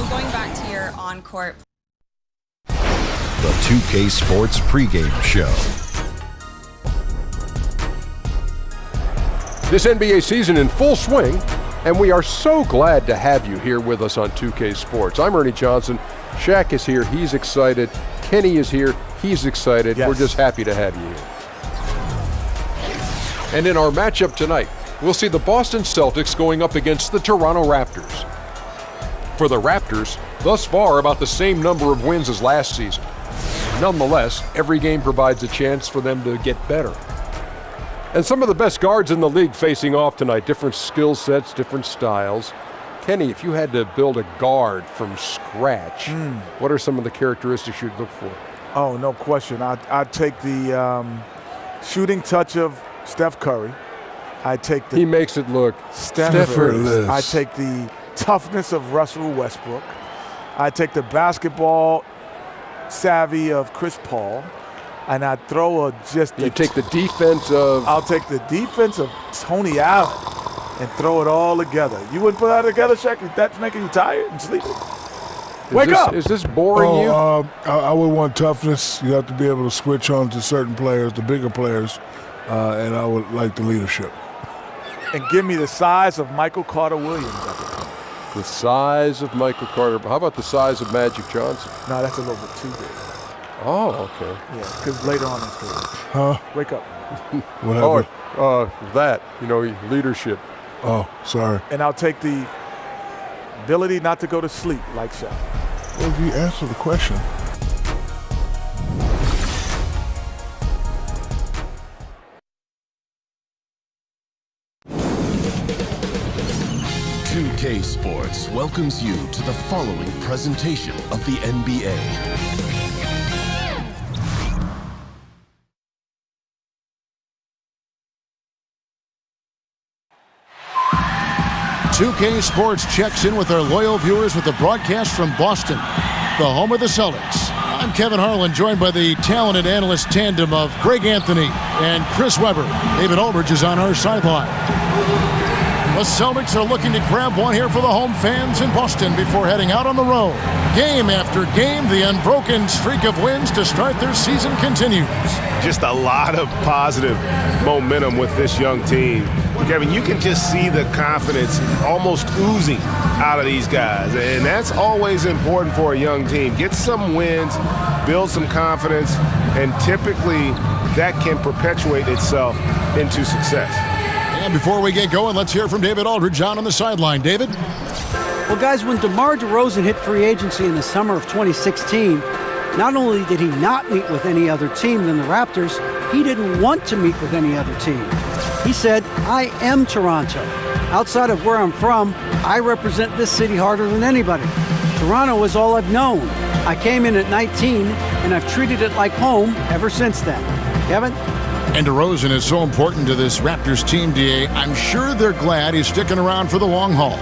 Well, going back to your on-court. The 2K Sports pregame show. This NBA season in full swing, and we are so glad to have you here with us on 2K Sports. I'm Ernie Johnson. Shaq is here. He's excited. Kenny is here. He's excited. Yes. We're just happy to have you here. And in our matchup tonight, we'll see the Boston Celtics going up against the Toronto Raptors. For the Raptors, thus far about the same number of wins as last season. Nonetheless, every game provides a chance for them to get better. And some of the best guards in the league facing off tonight, different skill sets, different styles. Kenny, if you had to build a guard from scratch, what are some of the characteristics you'd look for? Oh, no question. I'd take the shooting touch of Steph Curry. I'd take the He makes it look Steph. I'd take the toughness of Russell Westbrook. I'd take the basketball savvy of Chris Paul. And I'd throw You take the defense of... I'll take the defense of Tony Allen and throw it all together. You wouldn't put that together, Shaq? That's making you tired and sleepy? Wake up! Is this boring you? I would want toughness. You have to be able to switch on to certain players, the bigger players, and I would like the leadership. And give me the size of Michael Carter-Williams. The size of Michael Carter. How about the size of Magic Johnson? No, that's a little bit too big. Oh, okay. Yeah, because later on in his career. Huh? Wake up. What happened? Leadership. Oh, sorry. And I'll take the ability not to go to sleep like Shaq. Well, if you answer the question. K Sports welcomes you to the following presentation of the NBA. K Sports checks in with our loyal viewers with the broadcast from Boston, the home of the Celtics. I'm Kevin Harlan, joined by the talented analyst tandem of Greg Anthony and Chris Webber. David Aldridge is on our sideline. The Celtics are looking to grab one here for the home fans in Boston before heading out on the road. Game after game, the unbroken streak of wins to start their season continues. Just a lot of positive momentum with this young team. Kevin, you can just see the confidence almost oozing out of these guys, and that's always important for a young team. Get some wins, build some confidence, and typically that can perpetuate itself into success. And before we get going, let's hear from David Aldridge on the sideline. David? Well, guys, when DeMar DeRozan hit free agency in the summer of 2016, not only did he not meet with any other team than the Raptors, he didn't want to meet with any other team. He said, "I am Toronto. Outside of where I'm from, I represent this city harder than anybody. Toronto is all I've known. I came in at 19, and I've treated it like home ever since then." Kevin? And DeRozan is so important to this Raptors team, DA. I'm sure they're glad he's sticking around for the long haul.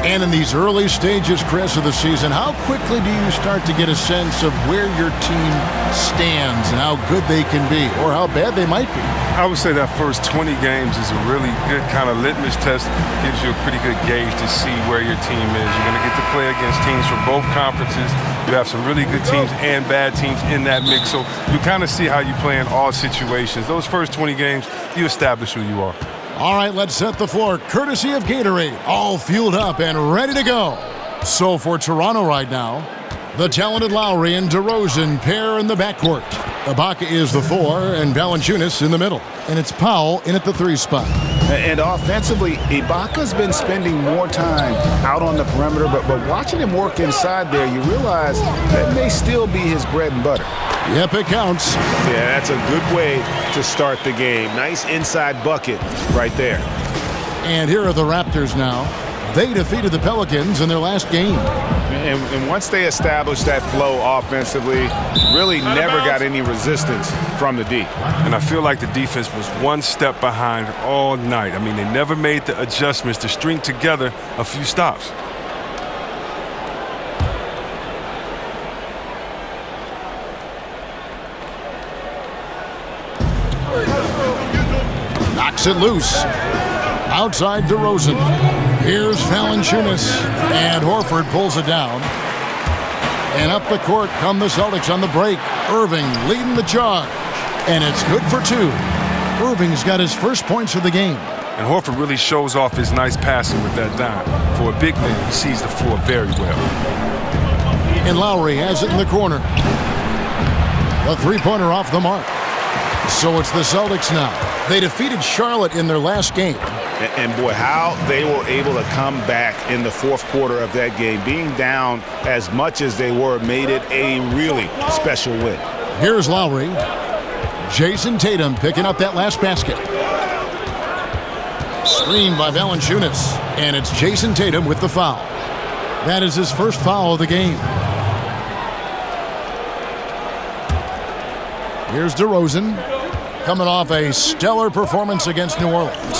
And in these early stages, Chris, of the season, how quickly do you start to get a sense of where your team stands and how good they can be, or how bad they might be? I would say that first 20 games is a really good kind of litmus test. Gives you a pretty good gauge to see where your team is. You're going to get to play against teams from both conferences. You have some really good teams and bad teams in that mix. So you kind of see how you play in all situations. Those first 20 games, you establish who you are. All right, let's set the floor, courtesy of Gatorade, all fueled up and ready to go. So for Toronto right now, the talented Lowry and DeRozan pair in the backcourt. Ibaka is the 4 and Valanciunas in the middle. And it's Powell in at the 3 spot. And offensively, Ibaka's been spending more time out on the perimeter, but watching him work inside there, you realize that may still be his bread and butter. Yep, it counts. Yeah, that's a good way to start the game. Nice inside bucket right there. And here are the Raptors now. They defeated the Pelicans in their last game. And once they established that flow offensively, really never got any resistance from the D. And I feel like the defense was one step behind all night. I mean, they never made the adjustments to string together a few stops. Knocks it loose. Outside DeRozan. Here's Valanciunas, and Horford pulls it down. And up the court come the Celtics on the break. Irving leading the charge, and it's good for 2. Irving's got his first points of the game. And Horford really shows off his nice passing with that dime. For a big man, he sees the floor very well. And Lowry has it in the corner. The three-pointer off the mark. So it's the Celtics now. They defeated Charlotte in their last game. And boy, how they were able to come back in the fourth quarter of that game. Being down as much as they were made it a really special win. Here's Lowry. Jason Tatum picking up that last basket. Screen by Valanciunas. And it's Jason Tatum with the foul. That is his first foul of the game. Here's DeRozan, coming off a stellar performance against New Orleans.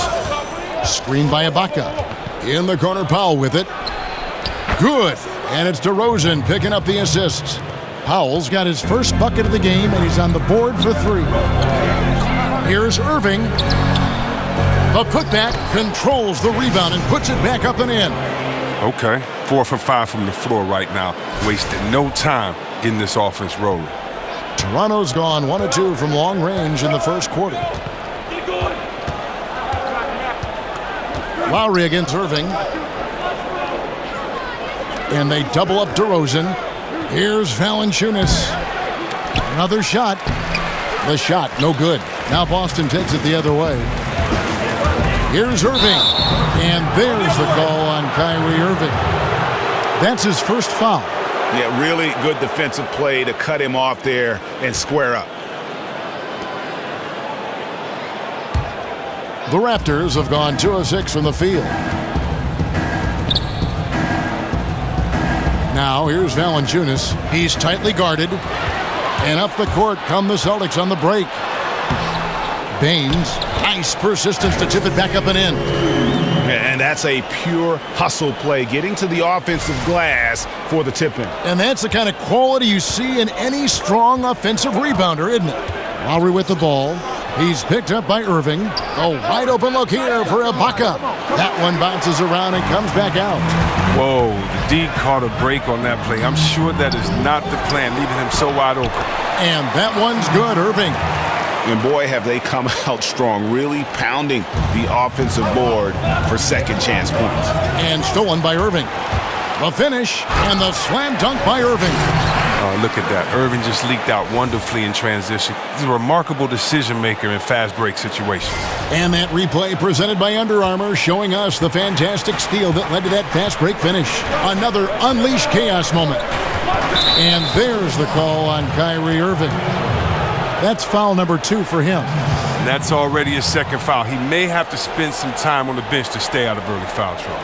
Screen by Ibaka. In the corner, Powell with it. Good. And it's DeRozan picking up the assist. Powell's got his first bucket of the game, and he's on the board for 3. Here's Irving. The putback controls the rebound and puts it back up and in. Okay, 4 for 5 from the floor right now. Wasted no time getting this offense rolling. Toronto's gone 1 of 2 from long range in the first quarter. Lowry against Irving. And they double up DeRozan. Here's Valanciunas. Another shot. The shot, no good. Now Boston takes it the other way. Here's Irving. And there's the call on Kyrie Irving. That's his first foul. Yeah, really good defensive play to cut him off there and square up. The Raptors have gone 2 of 6 from the field. Now here's Valanciunas. He's tightly guarded. And up the court come the Celtics on the break. Baines, nice persistence to tip it back up and in. And that's a pure hustle play, getting to the offensive glass for the tip-in. And that's the kind of quality you see in any strong offensive rebounder, isn't it? Lowry with the ball. He's picked up by Irving. A wide open look here for Ibaka. That one bounces around and comes back out. Whoa, the D caught a break on that play. I'm sure that is not the plan, leaving him so wide open. And that one's good, Irving. And boy, have they come out strong, really pounding the offensive board for second chance points. And stolen by Irving. The finish and the slam dunk by Irving. Oh, look at that. Irving just leaked out wonderfully in transition. He's a remarkable decision maker in fast break situations. And that replay presented by Under Armour, showing us the fantastic steal that led to that fast break finish. Another unleashed chaos moment. And there's the call on Kyrie Irving. That's foul number 2 for him. And that's already his second foul. He may have to spend some time on the bench to stay out of early foul trouble.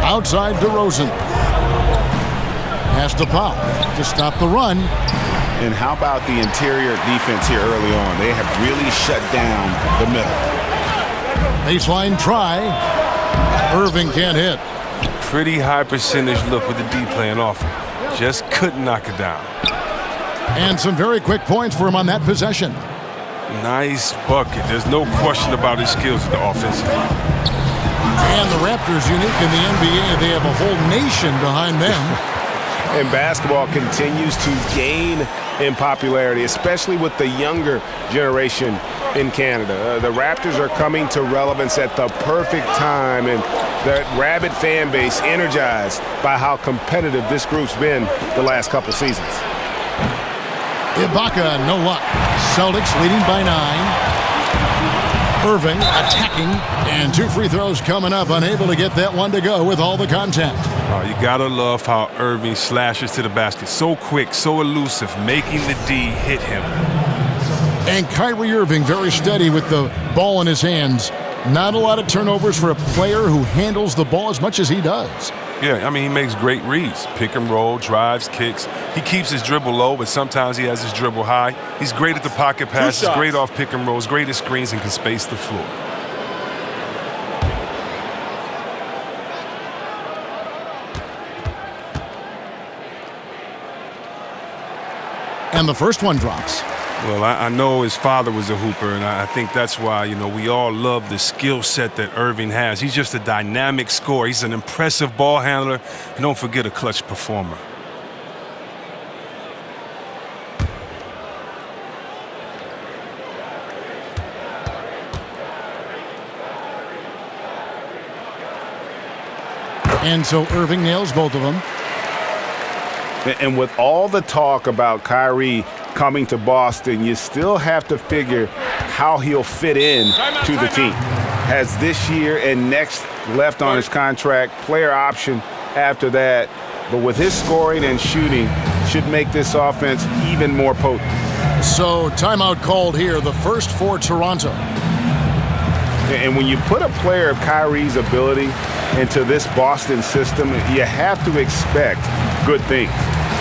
Outside DeRozan. Pass to Powell to stop the run. And how about the interior defense here early on? They have really shut down the middle. Baseline try. Irving can't hit. Pretty high percentage look with the D playing off. Just couldn't knock it down. And some very quick points for him on that possession. Nice bucket. There's no question about his skills at the offensive. And the Raptors, unique in the NBA, they have a whole nation behind them. And basketball continues to gain in popularity, especially with the younger generation in Canada. The Raptors are coming to relevance at the perfect time, and the rabid fan base energized by how competitive this group's been the last couple seasons. Ibaka, no luck. Celtics leading by 9. Irving attacking, and 2 free throws coming up, unable to get that one to go with all the contact. Oh, you gotta love how Irving slashes to the basket. So quick, so elusive, making the D hit him. And Kyrie Irving very steady with the ball in his hands. Not a lot of turnovers for a player who handles the ball as much as he does. Yeah, I mean, he makes great reads. Pick and roll, drives, kicks. He keeps his dribble low, but sometimes he has his dribble high. He's great at the pocket passes, great off pick and rolls, great at screens, and can space the floor. And the first one drops. Well, I know his father was a hooper, and I think that's why, we all love the skill set that Irving has. He's just a dynamic scorer. He's an impressive ball handler, and don't forget a clutch performer. And so Irving nails both of them. And with all the talk about Kyrie coming to Boston, you still have to figure how he'll fit in to the team. Has this year and next left on his contract, player option after that. But with his scoring and shooting, should make this offense even more potent. So timeout called here, the first for Toronto. And when you put a player of Kyrie's ability into this Boston system, you have to expect good things.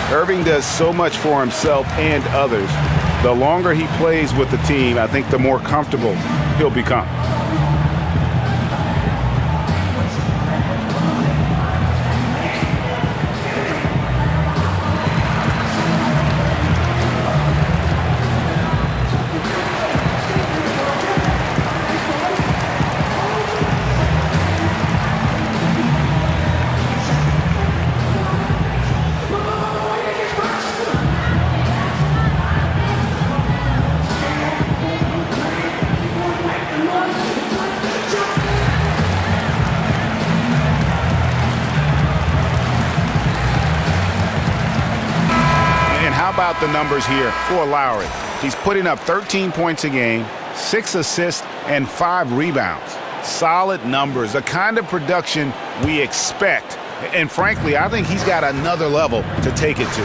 Irving does so much for himself and others. The longer he plays with the team, I think the more comfortable he'll become. About the numbers here for Lowry. He's putting up 13 points a game, 6 assists, and 5 rebounds. Solid numbers, the kind of production we expect. And frankly, I think he's got another level to take it to.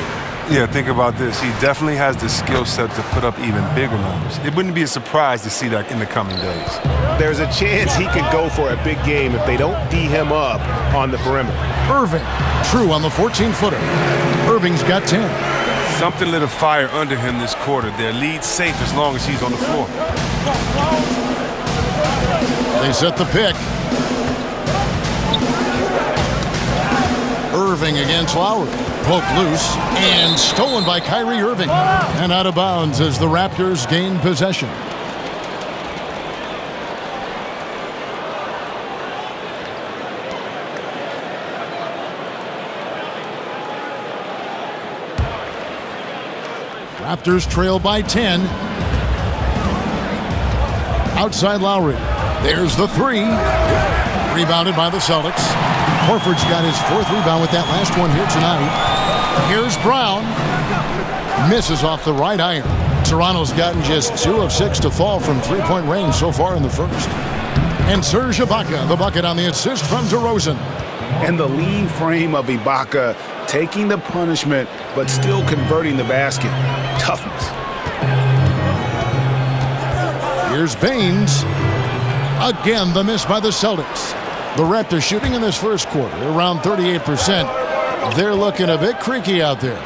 Yeah, think about this. He definitely has the skill set to put up even bigger numbers. It wouldn't be a surprise to see that in the coming days. There's a chance he could go for a big game if they don't D him up on the perimeter. Irving, true on the 14-footer. Irving's got 10. Something lit a fire under him this quarter. Their lead's safe as long as he's on the floor. They set the pick. Irving against Lowry. Poked loose and stolen by Kyrie Irving. And out of bounds as the Raptors gain possession. Raptors trail by 10. Outside Lowry. There's the 3. Rebounded by the Celtics. Horford's got his 4th rebound with that last one here tonight. Here's Brown. Misses off the right iron. Toronto's gotten just 2 of 6 to fall from three-point range so far in the first. And Serge Ibaka, the bucket on the assist from DeRozan. And the lean frame of Ibaka taking the punishment but still converting the basket. Toughness. Here's Baines. Again, the miss by the Celtics. The Raptors shooting in this first quarter around 38%. They're looking a bit creaky out there.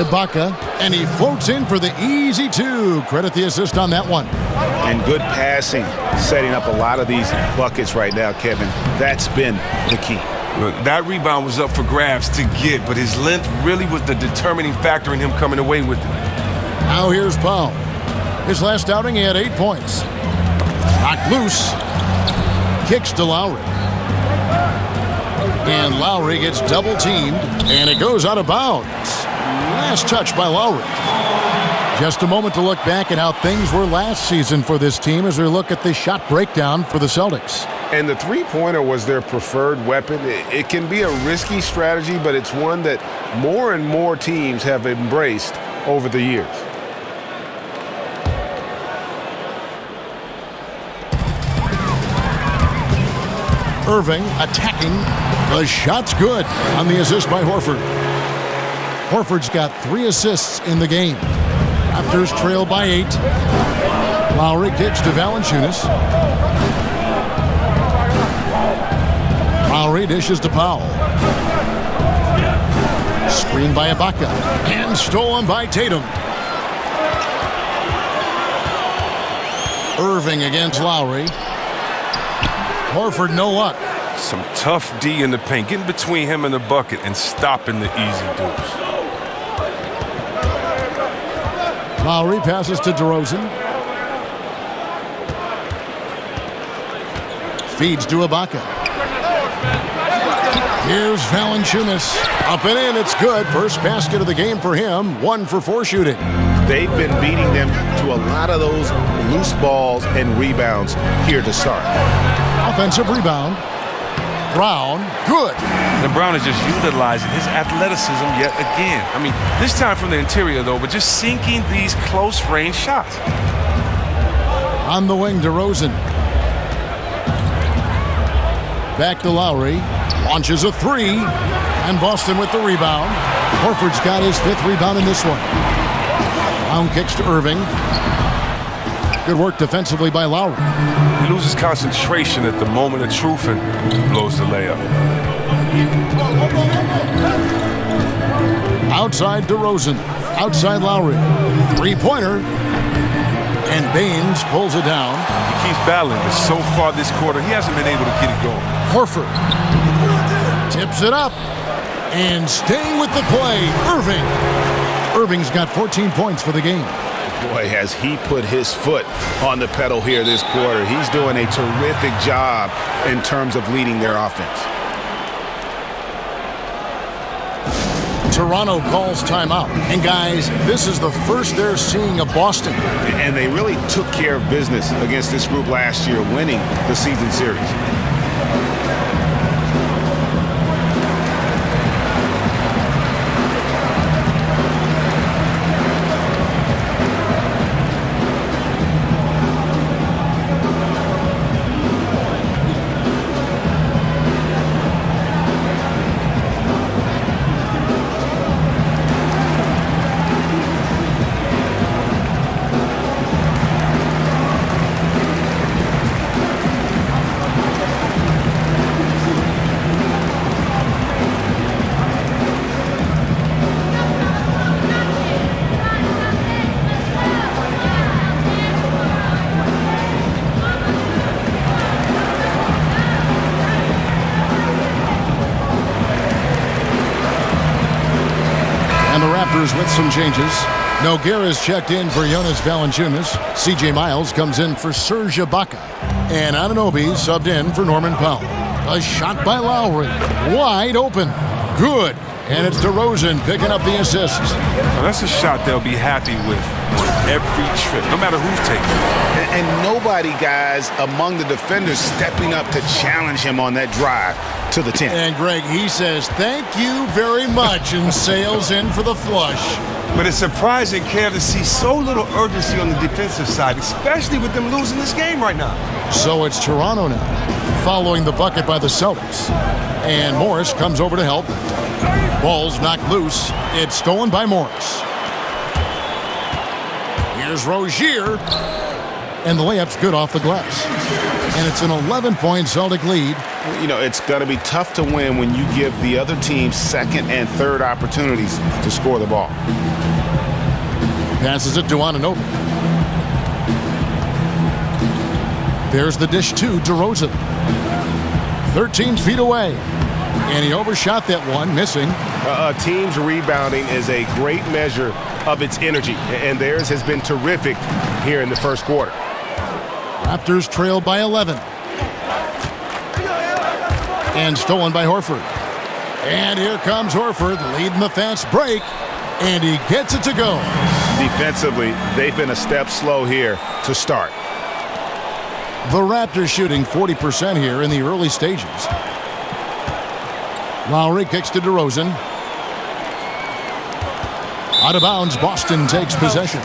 Ibaka, and he floats in for the easy 2. Credit the assist on that one. And good passing, setting up a lot of these buckets right now, Kevin. That's been the key. Look, that rebound was up for grabs to get, but his length really was the determining factor in him coming away with it. Now here's Powell. His last outing, he had 8 points. Knocked loose. Kicks to Lowry. And Lowry gets double-teamed, and it goes out of bounds. Last touch by Lowry. Just a moment to look back at how things were last season for this team as we look at the shot breakdown for the Celtics. And the three-pointer was their preferred weapon. It can be a risky strategy, but it's one that more and more teams have embraced over the years. Irving attacking. The shot's good on the assist by Horford. Horford's got 3 assists in the game. Raptors trail by 8. Lowry kicks to Valanciunas. Lowry dishes to Powell. Screened by Ibaka. And stolen by Tatum. Irving against Lowry. Horford, no luck. Some tough D in the paint, getting between him and the bucket and stopping the easy deuce. Lowry passes to DeRozan. Feeds to Ibaka. Here's Valanciunas. Up and in, it's good. First basket of the game for him. 1 for 4 shooting. They've been beating them to a lot of those loose balls and rebounds here to start. Offensive rebound. Brown, good. And Brown is just utilizing his athleticism yet again. I mean, this time from the interior, though, but just sinking these close-range shots. On the wing, DeRozan. Back to Lowry. Launches a 3. And Boston with the rebound. Horford's got his 5th rebound in this one. Brown kicks to Irving. Good work defensively by Lowry. He loses concentration at the moment of truth and blows the layup. Outside DeRozan. Outside Lowry. 3-pointer. And Baines pulls it down. He keeps battling, but so far this quarter, he hasn't been able to get it going. Horford. Tips it up. And staying with the play, Irving. Irving's got 14 points for the game. Boy, has he put his foot on the pedal here this quarter. He's doing a terrific job in terms of leading their offense. Toronto calls timeout. And guys, this is the first they're seeing of Boston. And they really took care of business against this group last year, winning the season series. With some changes. Nogueira's checked in for Jonas Valanciunas. C.J. Miles comes in for Serge Ibaka. And Anunoby subbed in for Norman Powell. A shot by Lowry. Wide open. Good. And it's DeRozan picking up the assist. Now that's a shot they'll be happy with on every trip, no matter who's taking it. And nobody, guys, among the defenders stepping up to challenge him on that drive to the 10. And Greg, he says, thank you very much, and sails in for the flush. But it's surprising, Kev, to see so little urgency on the defensive side, especially with them losing this game right now. So it's Toronto now, following the bucket by the Celtics. And Morris comes over to help. Ball's knocked loose. It's stolen by Morris. Here's Rozier. And the layup's good off the glass. And it's an 11-point Celtic lead. You know, it's going to be tough to win when you give the other team second and third opportunities to score the ball. Passes it to Anunoby. There's the dish to DeRozan. 13 feet away. And he overshot that one, missing. A team's rebounding is a great measure of its energy, and theirs has been terrific here in the first quarter. Raptors trail by 11. And stolen by Horford. And here comes Horford leading the fast break. And he gets it to go. Defensively, they've been a step slow here to start. The Raptors shooting 40% here in the early stages. Lowry kicks to DeRozan. Out of bounds, Boston takes possession.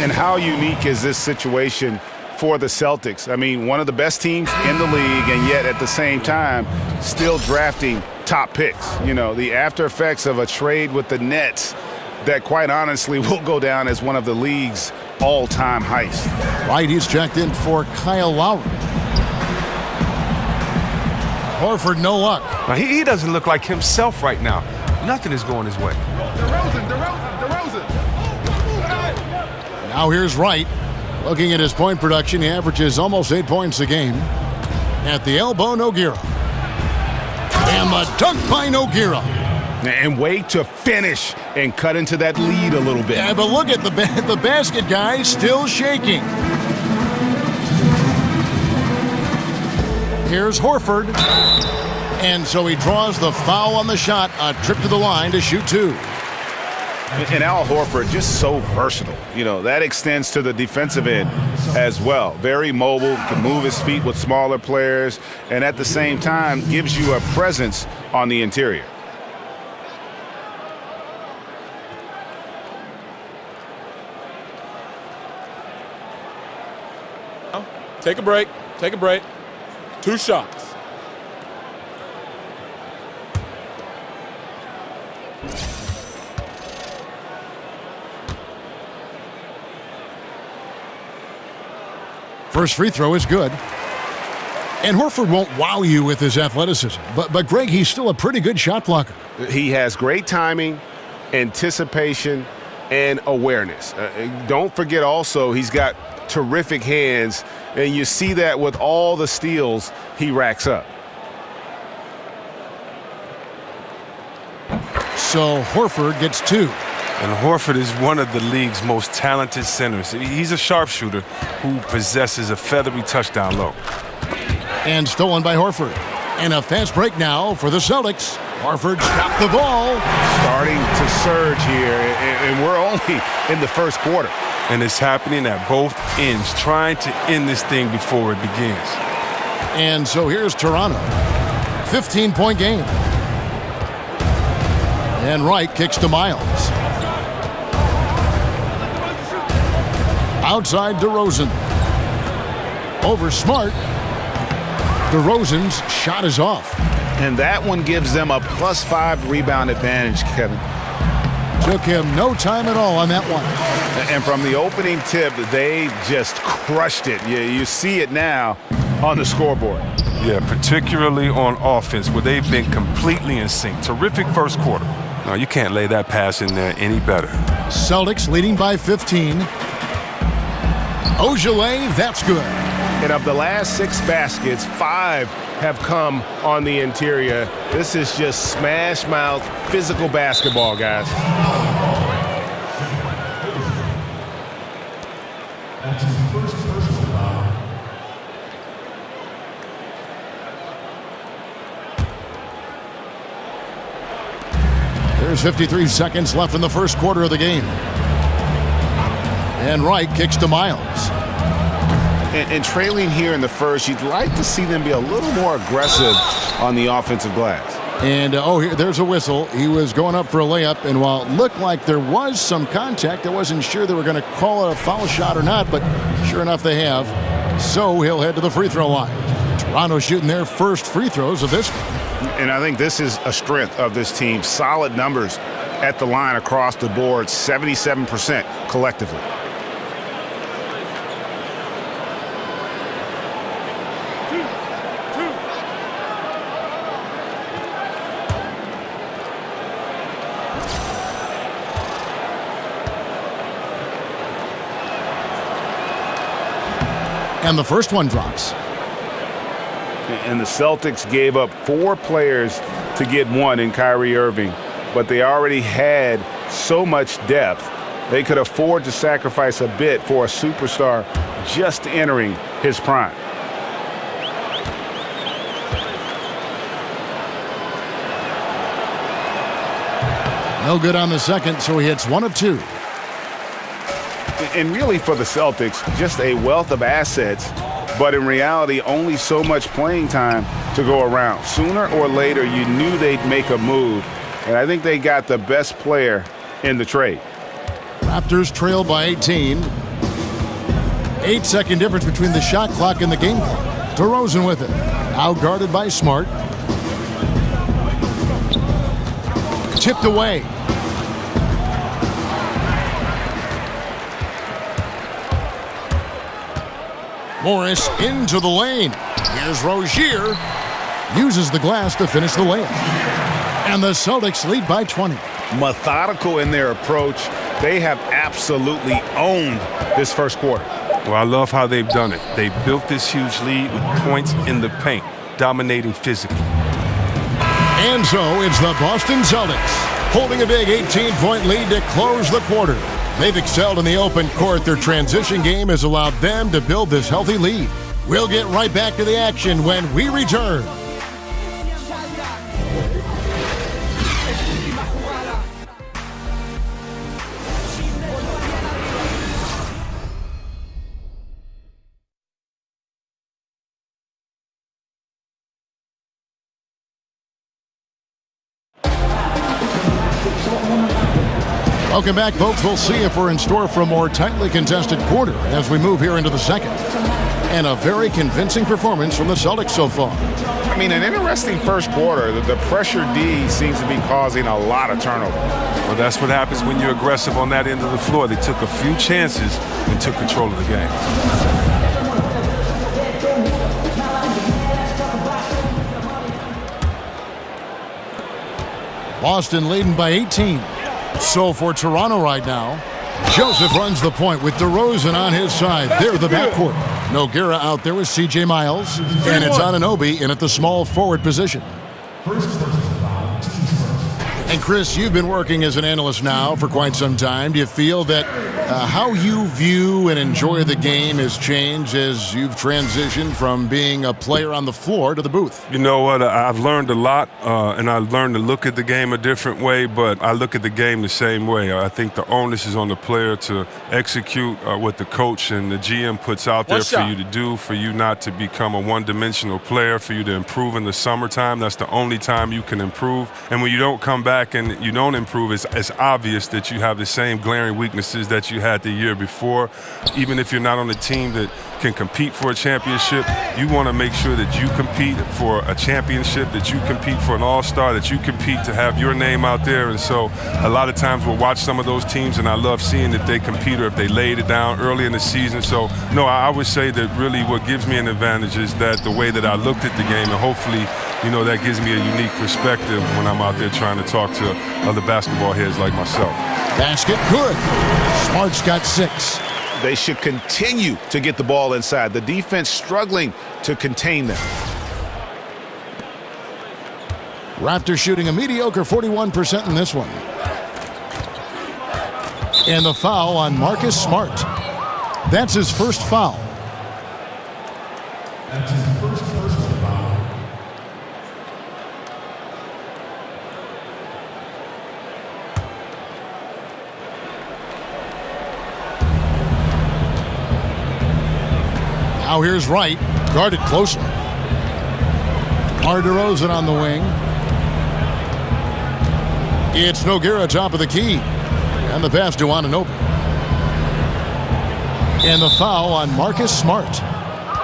And how unique is this situation for the Celtics? I mean, one of the best teams in the league, and yet at the same time, still drafting top picks. You know, the after effects of a trade with the Nets that quite honestly will go down as one of the league's all-time heists. Right, he's checked in for Kyle Lowry. Horford, no luck. Now, he doesn't look like himself right now. Nothing is going his way. DeRozan. Now here's Wright. Looking at his point production, he averages almost 8 points a game. At the elbow, Nogueira. And the dunk by Nogueira. And wait to finish and cut into that lead a little bit. Yeah, but look at the basket guy still shaking. Here's Horford. And so he draws the foul on the shot, a trip to the line to shoot 2. And Al Horford, just so versatile. You know, that extends to the defensive end as well. Very mobile, can move his feet with smaller players, and at the same time gives you a presence on the interior. Take a break. Take a break. 2 shots. First free throw is good. And Horford won't wow you with his athleticism. But Greg, he's still a pretty good shot blocker. He has great timing, anticipation, and awareness. Don't forget also he's got terrific hands, and you see that with all the steals he racks up. So Horford gets 2. And Horford is one of the league's most talented centers. He's a sharpshooter who possesses a feathery touchdown low. And stolen by Horford. And a fast break now for the Celtics. Horford stopped the ball. Starting to surge here, and we're only in the first quarter. And it's happening at both ends, trying to end this thing before it begins. And so here's Toronto. 15-point game. And Wright kicks to Miles. Outside DeRozan. Over Smart. DeRozan's shot is off. And that one gives them a +5 rebound advantage, Kevin. Took him no time at all on that one. And from the opening tip, they just crushed it. You see it now on the scoreboard. Yeah, particularly on offense, where they've been completely in sync. Terrific first quarter. No, you can't lay that pass in there any better. Celtics leading by 15. Ojale, that's good. And of the last 6 baskets, 5 have come on the interior. This is just smash mouth physical basketball, guys. There's 53 seconds left in the first quarter of the game. And Wright kicks to Miles. And trailing here in the first, you'd like to see them be a little more aggressive on the offensive glass. And, here, there's a whistle. He was going up for a layup, and while it looked like there was some contact, I wasn't sure they were going to call it a foul shot or not, but sure enough they have. So he'll head to the free throw line. Toronto shooting their first free throws of this one. And I think this is a strength of this team. Solid numbers at the line across the board, 77% collectively. And the first one drops. And the Celtics gave up 4 players to get 1 in Kyrie Irving, but they already had so much depth, they could afford to sacrifice a bit for a superstar just entering his prime. No good on the second, so he hits 1 of 2. And really for the Celtics, just a wealth of assets, but in reality, only so much playing time to go around. Sooner or later, you knew they'd make a move, and I think they got the best player in the trade. Raptors trail by 18. 8-second difference between the shot clock and the game clock. DeRozan with it. Out guarded by Smart. Tipped away. Morris into the lane. Here's Rozier. Uses the glass to finish the layup. And the Celtics lead by 20. Methodical in their approach. They have absolutely owned this first quarter. Well, I love how they've done it. They built this huge lead with points in the paint, dominating physically. And so it's the Boston Celtics holding a big 18-point lead to close the quarter. They've excelled in the open court. Their transition game has allowed them to build this healthy lead. We'll get right back to the action when we return. Welcome back, folks. We'll see if we're in store for a more tightly contested quarter as we move here into the second. And a very convincing performance from the Celtics so far. I mean, an interesting first quarter. The pressure D seems to be causing a lot of turnover. Well, that's what happens when you're aggressive on that end of the floor. They took a few chances and took control of the game. Boston leading by 18. So for Toronto right now, Joseph runs the point with DeRozan on his side. They're the backcourt. Nogueira out there with C.J. Miles. And it's Anunoby in at the small forward position. And Chris, you've been working as an analyst now for quite some time. Do you feel that how you view and enjoy the game has changed as you've transitioned from being a player on the floor to the booth? You know what? I've learned a lot, and I've learned to look at the game a different way, but I look at the game the same way. I think the onus is on the player to execute what the coach and the GM puts out there for you to do, for you not to become a one-dimensional player, for you to improve in the summertime. That's the only time you can improve. And when you don't come back and you don't improve, it's obvious that you have the same glaring weaknesses that you had the year before. Even if you're not on a team that can compete for a championship, you want to make sure that you compete for a championship, that you compete for an all-star, that you compete to have your name out there. And so a lot of times we'll watch some of those teams, and I love seeing if they compete or if they laid it down early in the season. So, no, I would say that really what gives me an advantage is that the way that I looked at the game, and hopefully, you know, that gives me a unique perspective when I'm out there trying to talk to other basketball heads like myself. Basket good. Smart's got 6. They should continue to get the ball inside. The defense struggling to contain them. Raptors shooting a mediocre 41% in this one. And the foul on Marcus Smart. That's his first foul. That's his first personal foul. Now here's Wright, guarded closely. DeRozan on the wing. It's Nogueira top of the key. And the pass to Anunoby. And the foul on Marcus Smart.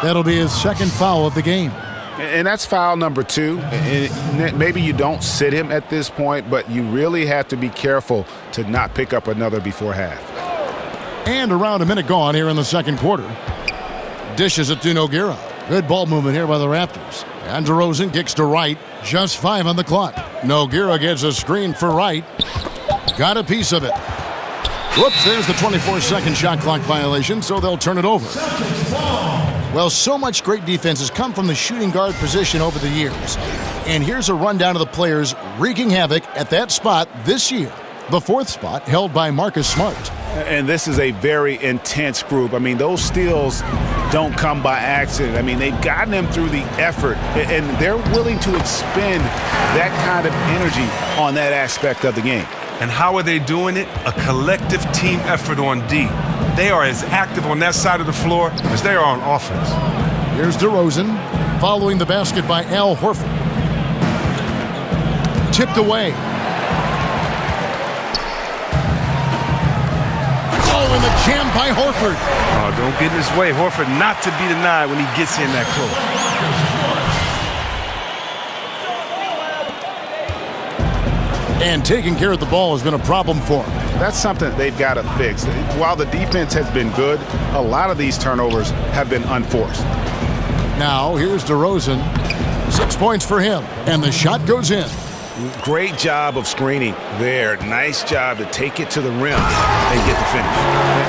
That'll be his second foul of the game. And that's foul number 2. And maybe you don't sit him at this point, but you really have to be careful to not pick up another before half. And around a minute gone here in the second quarter. Dishes it to Nogueira. Good ball movement here by the Raptors. And DeRozan kicks to Wright. Just 5 on the clock. Nogueira gets a screen for Wright. Got a piece of it. Whoops, there's the 24-second shot clock violation, so they'll turn it over. Well, so much great defense has come from the shooting guard position over the years. And here's a rundown of the players wreaking havoc at that spot this year. The 4th spot held by Marcus Smart. And this is a very intense group. I mean, those steals don't come by accident. I mean, they've gotten them through the effort, and they're willing to expend that kind of energy on that aspect of the game. And how are they doing it? A collective team effort on D. They are as active on that side of the floor as they are on offense. Here's DeRozan following the basket by Al Horford. Tipped away. Oh, and the jam by Horford. Oh, don't get in his way. Horford not to be denied when he gets in that close. And taking care of the ball has been a problem for him. That's something they've got to fix. While the defense has been good, a lot of these turnovers have been unforced. Now, here's DeRozan. 6 points for him, and the shot goes in. Great job of screening there. Nice job to take it to the rim and get the finish.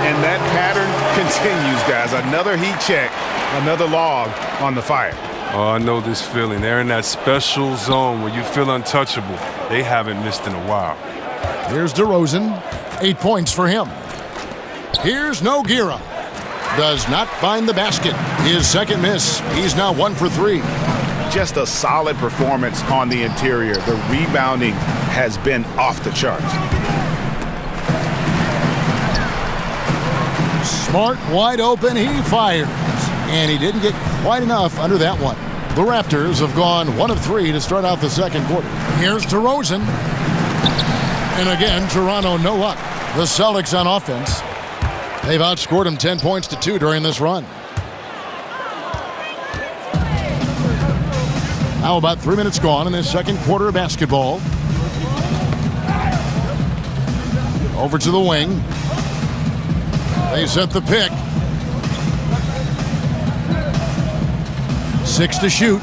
And that pattern continues, guys. Another heat check, another log on the fire. Oh, I know this feeling. They're in that special zone where you feel untouchable. They haven't missed in a while. Here's DeRozan. 8 points for him. Here's Nogueira. Does not find the basket. His second miss. He's now 1 for 3. Just a solid performance on the interior. The rebounding has been off the charts. Smart, wide open, he fires. And he didn't get quite enough under that one. The Raptors have gone 1 of 3 to start out the second quarter. Here's DeRozan. And again, Toronto no luck. The Celtics on offense. They've outscored them 10 points to 2 during this run. Now about 3 minutes gone in this second quarter of basketball. Over to the wing. They set the pick. 6 to shoot.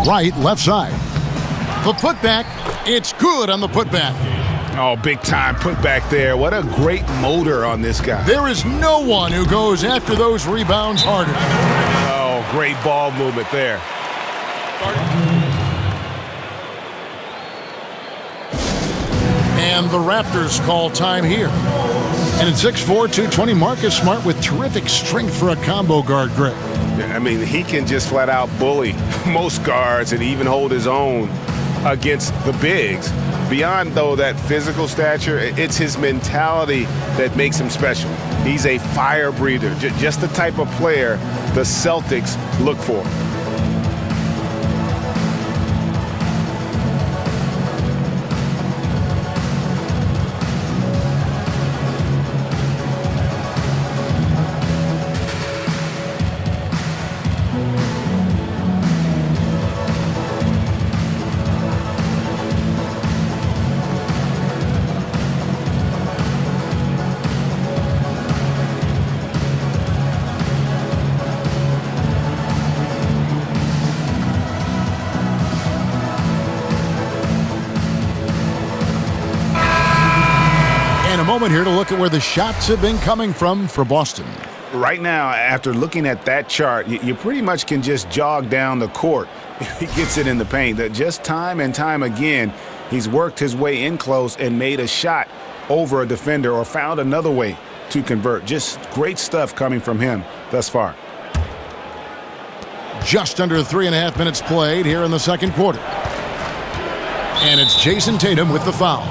Right, left side. The putback. It's good on the putback. Oh, big time putback there. What a great motor on this guy. There is no one who goes after those rebounds harder. Oh, great ball movement there. And the Raptors call time here. And at 6'4", 220, Marcus Smart with terrific strength for a combo guard, Greg. I mean, he can just flat out bully most guards and even hold his own against the bigs. Beyond, though, that physical stature, it's his mentality that makes him special. He's a fire breather, just the type of player the Celtics look for. Moment here to look at where the shots have been coming from for Boston. Right now, after looking at that chart, you pretty much can just jog down the court. He gets it in the paint. Just time and time again, he's worked his way in close and made a shot over a defender or found another way to convert. Just great stuff coming from him thus far. Just under 3.5 minutes played here in the second quarter. And it's Jason Tatum with the foul.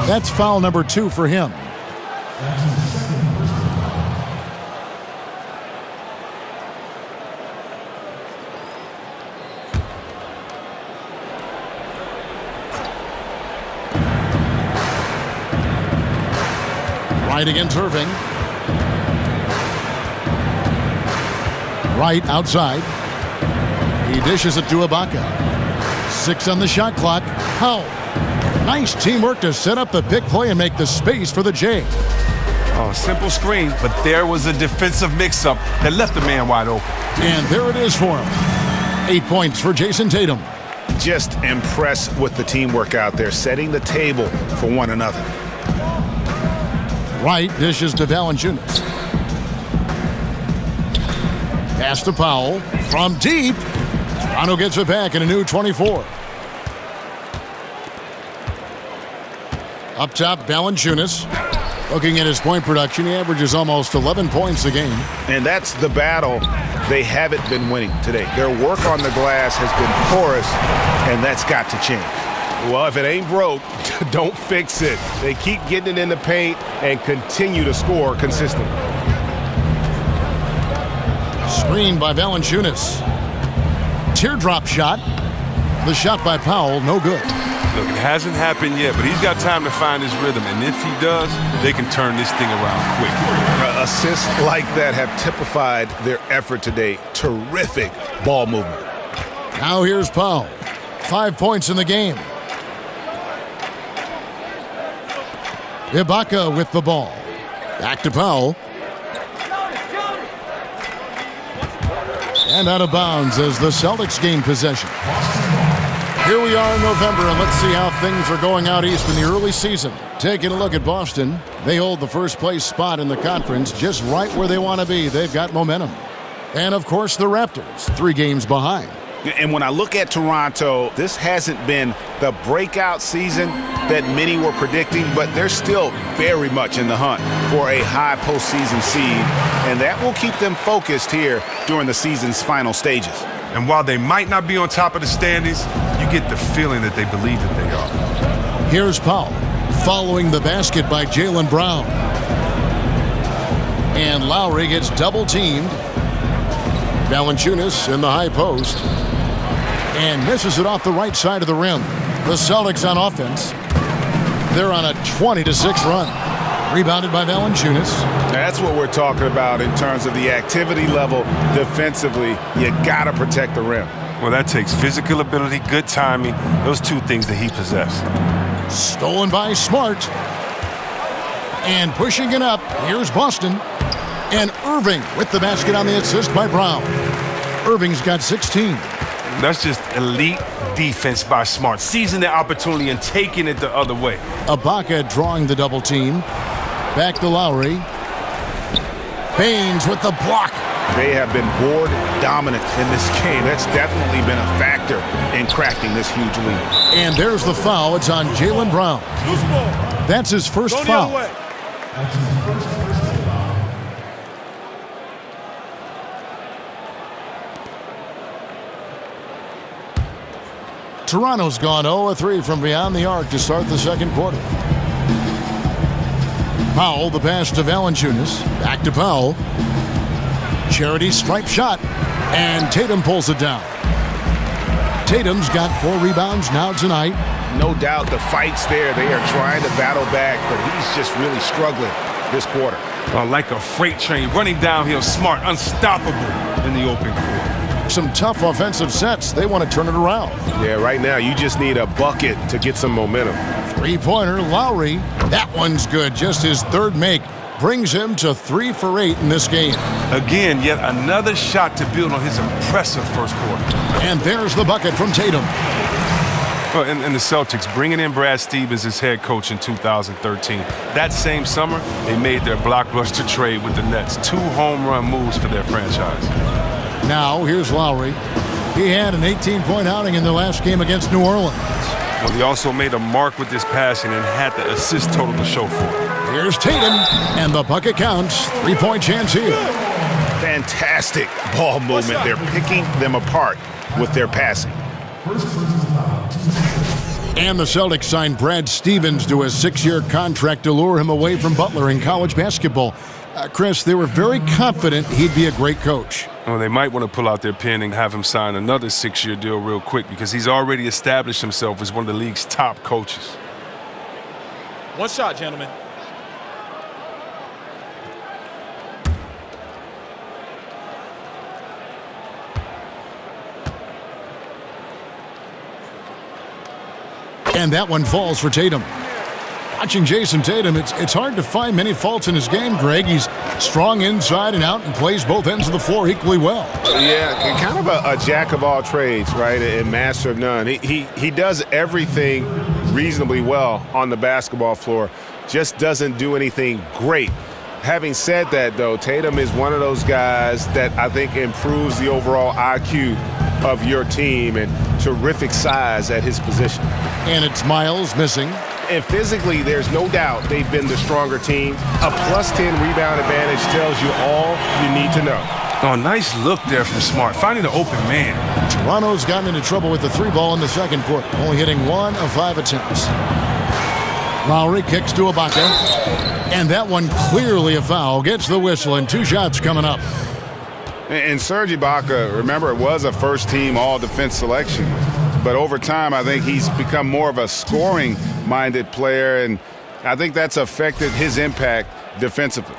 That's foul number 2 for him. Right against Irving. Right outside. He dishes it to Ibaka. 6 on the shot clock. How? Nice teamwork to set up the pick play and make the space for the J. Oh, simple screen, but there was a defensive mix-up that left the man wide open. And there it is for him. 8 points for Jason Tatum. Just impressed with the teamwork out there, setting the table for one another. Right dishes to Valanciunas. Pass to Powell from deep. Toronto gets it back in a new 24. Up top, Valanciunas. Looking at his point production, he averages almost 11 points a game. And that's the battle they haven't been winning today. Their work on the glass has been porous, and that's got to change. Well, if it ain't broke, don't fix it. They keep getting it in the paint and continue to score consistently. Screen by Valanciunas. Teardrop shot. The shot by Powell, no good. Look, it hasn't happened yet, but he's got time to find his rhythm. And if he does, they can turn this thing around quick. Assists like that have typified their effort today. Terrific ball movement. Now here's Powell. 5 points in the game. Ibaka with the ball. Back to Powell. And out of bounds as the Celtics gain possession. Here we are in November, and let's see how things are going out east in the early season. Taking a look at Boston. They hold the first place spot in the conference just right where they want to be. They've got momentum. And, of course, the Raptors, 3 games behind. And when I look at Toronto, this hasn't been the breakout season that many were predicting, but they're still very much in the hunt for a high postseason seed, and that will keep them focused here during the season's final stages. And while they might not be on top of the standings, you get the feeling that they believe that they are. Here's Powell, following the basket by Jaylen Brown. And Lowry gets double-teamed. Valanciunas in the high post. And misses it off the right side of the rim. The Celtics on offense. They're on a 20-6 run. Rebounded by Valanciunas. That's what we're talking about in terms of the activity level defensively. You got to protect the rim. Well, that takes physical ability, good timing, those 2 things that he possessed. Stolen by Smart. And pushing it up, here's Boston. And Irving with the basket on the assist by Brown. Irving's got 16. That's just elite defense by Smart, seizing the opportunity and taking it the other way. Ibaka drawing the double team. Back to Lowry. Baines with the block. They have been board dominant in this game. That's definitely been a factor in crafting this huge lead. And there's the foul. It's on Jaylen Brown. That's his first foul. Toronto's gone 0-3 from beyond the arc to start the second quarter. Powell, the pass to Valanciunas. Back to Powell. Charity stripe shot. And Tatum pulls it down. Tatum's got 4 rebounds now tonight. No doubt the fight's there. They are trying to battle back, but he's just really struggling this quarter. Like a freight train running downhill, Smart, unstoppable in the open court. Some tough offensive sets. They want to turn it around. Yeah, right now you just need a bucket to get some momentum. 3-pointer, Lowry. That one's good. Just his 3rd make. Brings him to 3 for 8 in this game. Again, yet another shot to build on his impressive first quarter. And there's the bucket from Tatum. Well, and the Celtics bringing in Brad Stevens as head coach in 2013. That same summer, they made their blockbuster trade with the Nets. 2 home run moves for their franchise. Now, here's Lowry. He had an 18-point outing in the last game against New Orleans. Well, he also made a mark with this passing and had the assist total to show for it. Here's Tatum, and the bucket counts. 3-point chance here. Fantastic ball movement. They're picking them apart with their passing. And the Celtics signed Brad Stevens to a 6-year contract to lure him away from Butler in college basketball. Chris, they were very confident he'd be a great coach. Well, they might want to pull out their pen and have him sign another 6-year deal real quick because he's already established himself as one of the league's top coaches. One shot, gentlemen. And that one falls for Tatum. Watching Jason Tatum, it's hard to find many faults in his game, Greg. He's strong inside and out and plays both ends of the floor equally well. Yeah, kind of a jack of all trades, right, and master of none. He does everything reasonably well on the basketball floor, just doesn't do anything great. Having said that, though, Tatum is one of those guys that I think improves the overall IQ of your team and terrific size at his position. And it's Miles missing. And physically, there's no doubt they've been the stronger team. A +10 rebound advantage tells you all you need to know. Oh, nice look there from Smart, finding the open man. Toronto's gotten into trouble with the 3-ball in the second quarter, only hitting 1 of 5 attempts. Lowry kicks to Ibaka, and that one clearly a foul. Gets the whistle, and 2 shots coming up. And Serge Ibaka, remember, it was a first-team all-defense selection. But over time, I think he's become more of a scoring-minded player, and I think that's affected his impact defensively.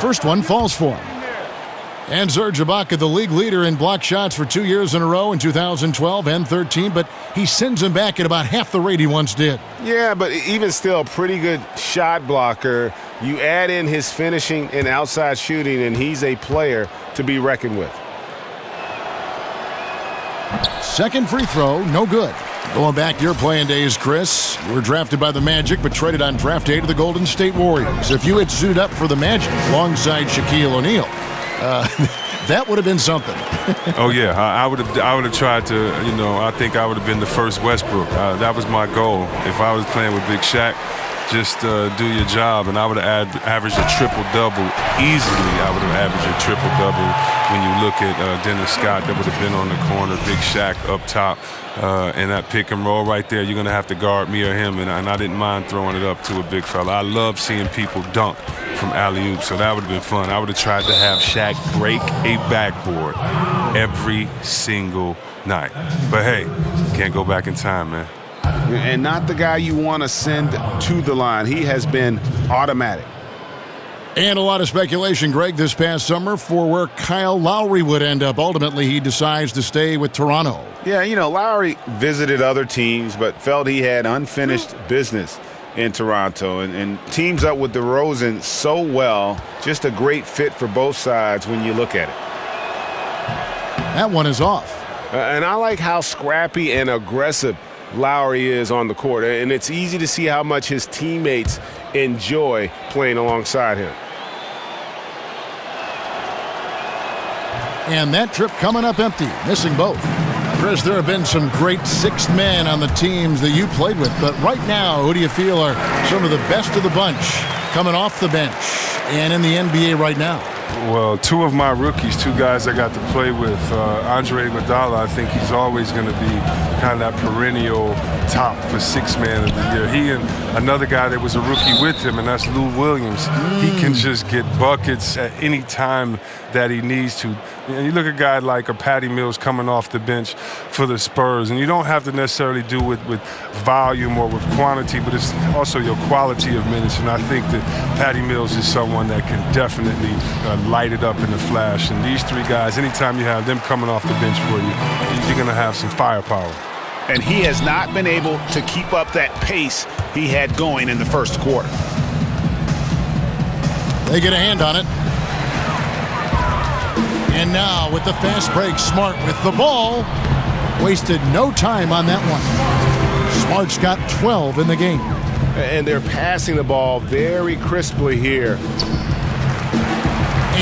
First one falls for him. And Serge Ibaka, the league leader in block shots for 2 years in a row in 2012 and 13, but he sends him back at about half the rate he once did. Yeah, but even still, pretty good shot blocker. You add in his finishing and outside shooting, and he's a player to be reckoned with. Second free throw, no good. Going back to your playing days, Chris, you were drafted by the Magic but traded on draft day to the Golden State Warriors. If you had suited up for the Magic alongside Shaquille O'Neal, that would have been something. Oh yeah, I would have tried to. I think I would have been the first Westbrook. That was my goal. If I was playing with Big Shaq, just do your job, and I would have averaged a triple-double easily. I would have averaged a triple-double when you look at Dennis Scott. That would have been on the corner, Big Shaq up top, and that pick and roll right there. You're going to have to guard me or him, and I didn't mind throwing it up to a big fella. I love seeing people dunk from alley-oop, so that would have been fun. I would have tried to have Shaq break a backboard every single night. But hey, can't go back in time, man. And not the guy you want to send to the line. He has been automatic. And a lot of speculation, Greg, this past summer for where Kyle Lowry would end up. Ultimately, he decides to stay with Toronto. Yeah, Lowry visited other teams but felt he had unfinished business in Toronto and teams up with DeRozan so well. Just a great fit for both sides when you look at it. That one is off. And I like how scrappy and aggressive Lowry is on the court, and it's easy to see how much his teammates enjoy playing alongside him. And that trip coming up empty, missing both. Chris, there have been some great sixth men on the teams that you played with, but right now, who do you feel are some of the best of the bunch coming off the bench and in the NBA right now? Well, two of my rookies, two guys I got to play with, Andre Iguodala, I think he's always going to be kind of that perennial top for sixth man of the year. He and another guy that was a rookie with him, and that's Lou Williams. He can just get buckets at any time that he needs to. And you look at a guy like a Patty Mills coming off the bench for the Spurs, and you don't have to necessarily do it with volume or with quantity, but it's also your quality of minutes. And I think that Patty Mills is someone that can definitely light it up in the flash. And these three guys, anytime you have them coming off the bench for you, you're going to have some firepower. And he has not been able to keep up that pace he had going in the first quarter. They get a hand on it. And now with the fast break, Smart with the ball. Wasted no time on that one. Smart's got 12 in the game. And they're passing the ball very crisply here.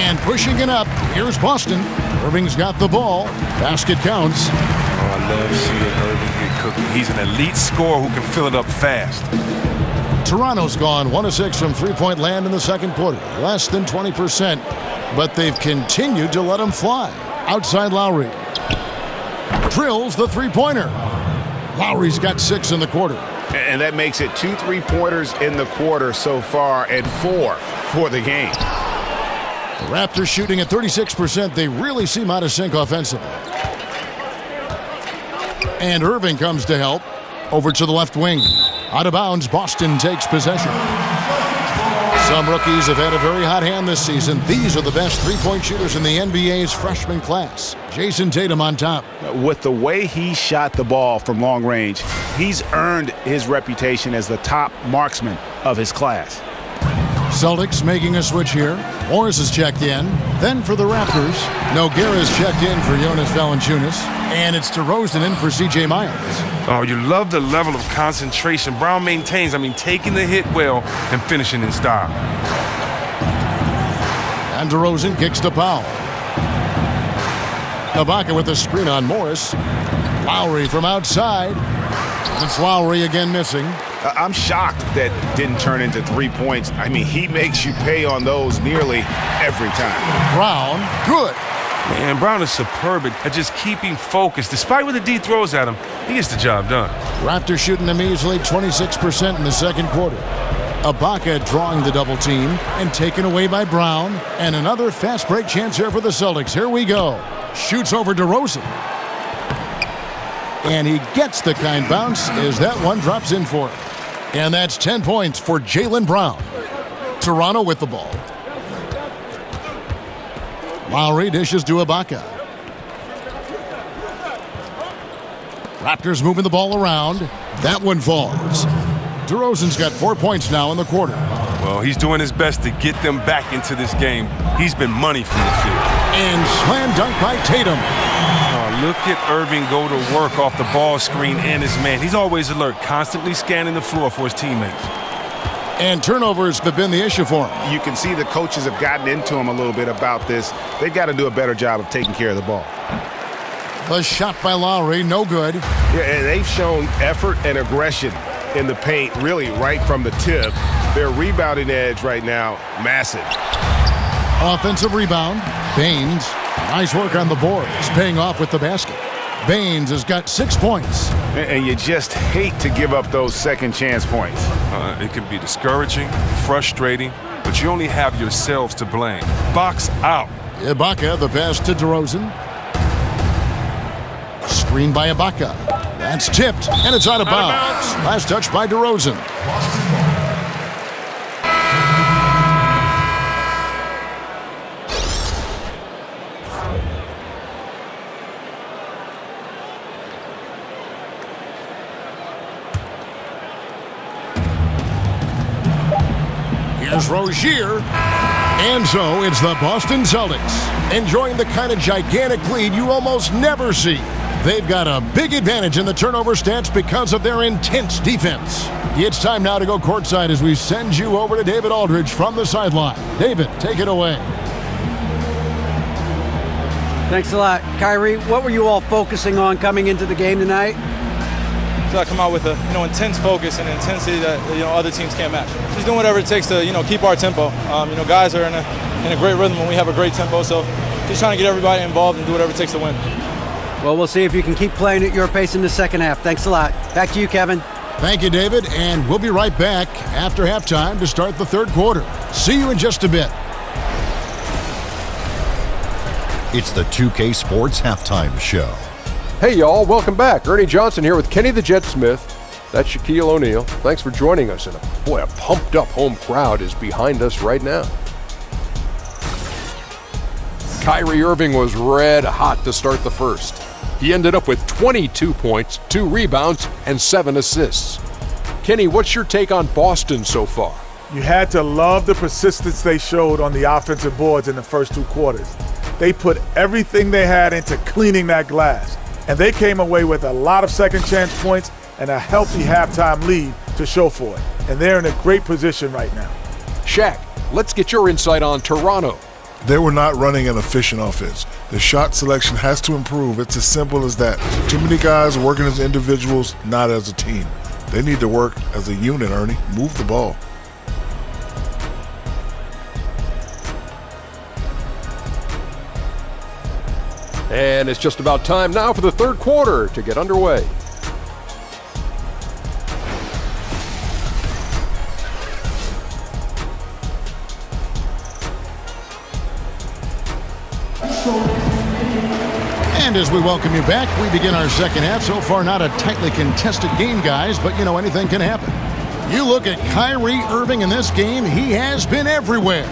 And pushing it up, here's Boston. Irving's got the ball. Basket counts. Oh, I love seeing Irving get cooking. He's an elite scorer who can fill it up fast. Toronto's gone 1 of 6 from three-point land in the second quarter. Less than 20%. But they've continued to let him fly. Outside Lowry. Drills the three-pointer. Lowry's got 6 in the quarter. And that makes it 2 3-pointers in the quarter so far and 4 for the game. The Raptors shooting at 36%. They really seem out of sync offensively. And Irving comes to help. Over to the left wing. Out of bounds, Boston takes possession. Some rookies have had a very hot hand this season. These are the best three-point shooters in the NBA's freshman class. Jason Tatum on top. With the way he shot the ball from long range, he's earned his reputation as the top marksman of his class. Celtics making a switch here. Morris is checked in. Then for the Raptors, Nogueira's checked in for Jonas Valanciunas. And it's DeRozan in for C.J. Miles. Oh, you love the level of concentration Brown maintains. Taking the hit well and finishing in style. And DeRozan kicks to Powell. Ibaka with a screen on Morris. Lowry from outside. It's Lowry again missing. I'm shocked that didn't turn into 3 points. He makes you pay on those nearly every time. Brown, good. Man, Brown is superb at just keeping focus. Despite what the D throws at him, he gets the job done. Raptors shooting them easily 26% in the second quarter. Ibaka drawing the double team and taken away by Brown. And another fast break chance here for the Celtics. Here we go. Shoots over DeRozan. And he gets the kind bounce as that one drops in for him. And that's 10 points for Jaylen Brown. Toronto with the ball. Lowry dishes to Ibaka. Raptors moving the ball around. That one falls. DeRozan's got 4 points now in the quarter. Well, he's doing his best to get them back into this game. He's been money from the field. And slam dunk by Tatum. Look at Irving go to work off the ball screen and his man. He's always alert, constantly scanning the floor for his teammates. And turnovers have been the issue for him. You can see the coaches have gotten into him a little bit about this. They've got to do a better job of taking care of the ball. The shot by Lowry, no good. Yeah, and they've shown effort and aggression in the paint, really right from the tip. Their rebounding edge right now, massive. Offensive rebound. Baines. Nice work on the boards, paying off with the basket. Baines has got 6 points. And you just hate to give up those second chance points. It can be discouraging, frustrating, but you only have yourselves to blame. Box out. Ibaka, the pass to DeRozan. Screen by Ibaka. That's tipped, and it's out of bounds. Last touch by DeRozan. Here's Rozier. And so it's the Boston Celtics enjoying the kind of gigantic lead you almost never see. They've got a big advantage in the turnover stats because of their intense defense. It's time now to go courtside as we send you over to David Aldridge from the sideline. David, take it away. Thanks a lot. Kyrie, what were you all focusing on coming into the game tonight? So I come out with a intense focus and intensity that other teams can't match. Just doing whatever it takes to keep our tempo. Guys are in a great rhythm when we have a great tempo. So just trying to get everybody involved and do whatever it takes to win. Well, we'll see if you can keep playing at your pace in the second half. Thanks a lot. Back to you, Kevin. Thank you, David, and we'll be right back after halftime to start the third quarter. See you in just a bit. It's the 2K Sports Halftime Show. Hey, y'all. Welcome back. Ernie Johnson here with Kenny the Jet Smith. That's Shaquille O'Neal. Thanks for joining us. And a pumped-up home crowd is behind us right now. Kyrie Irving was red hot to start the first. He ended up with 22 points, 2 rebounds, and 7 assists. Kenny, what's your take on Boston so far? You had to love the persistence they showed on the offensive boards in the first 2 quarters. They put everything they had into cleaning that glass. And they came away with a lot of second chance points and a healthy halftime lead to show for it. And they're in a great position right now. Shaq, let's get your insight on Toronto. They were not running an efficient offense. The shot selection has to improve. It's as simple as that. Too many guys are working as individuals, not as a team. They need to work as a unit, Ernie. Move the ball. And it's just about time now for the third quarter to get underway. And as we welcome you back, we begin our second half. So far, not a tightly contested game, guys, but anything can happen. You look at Kyrie Irving in this game, he has been everywhere.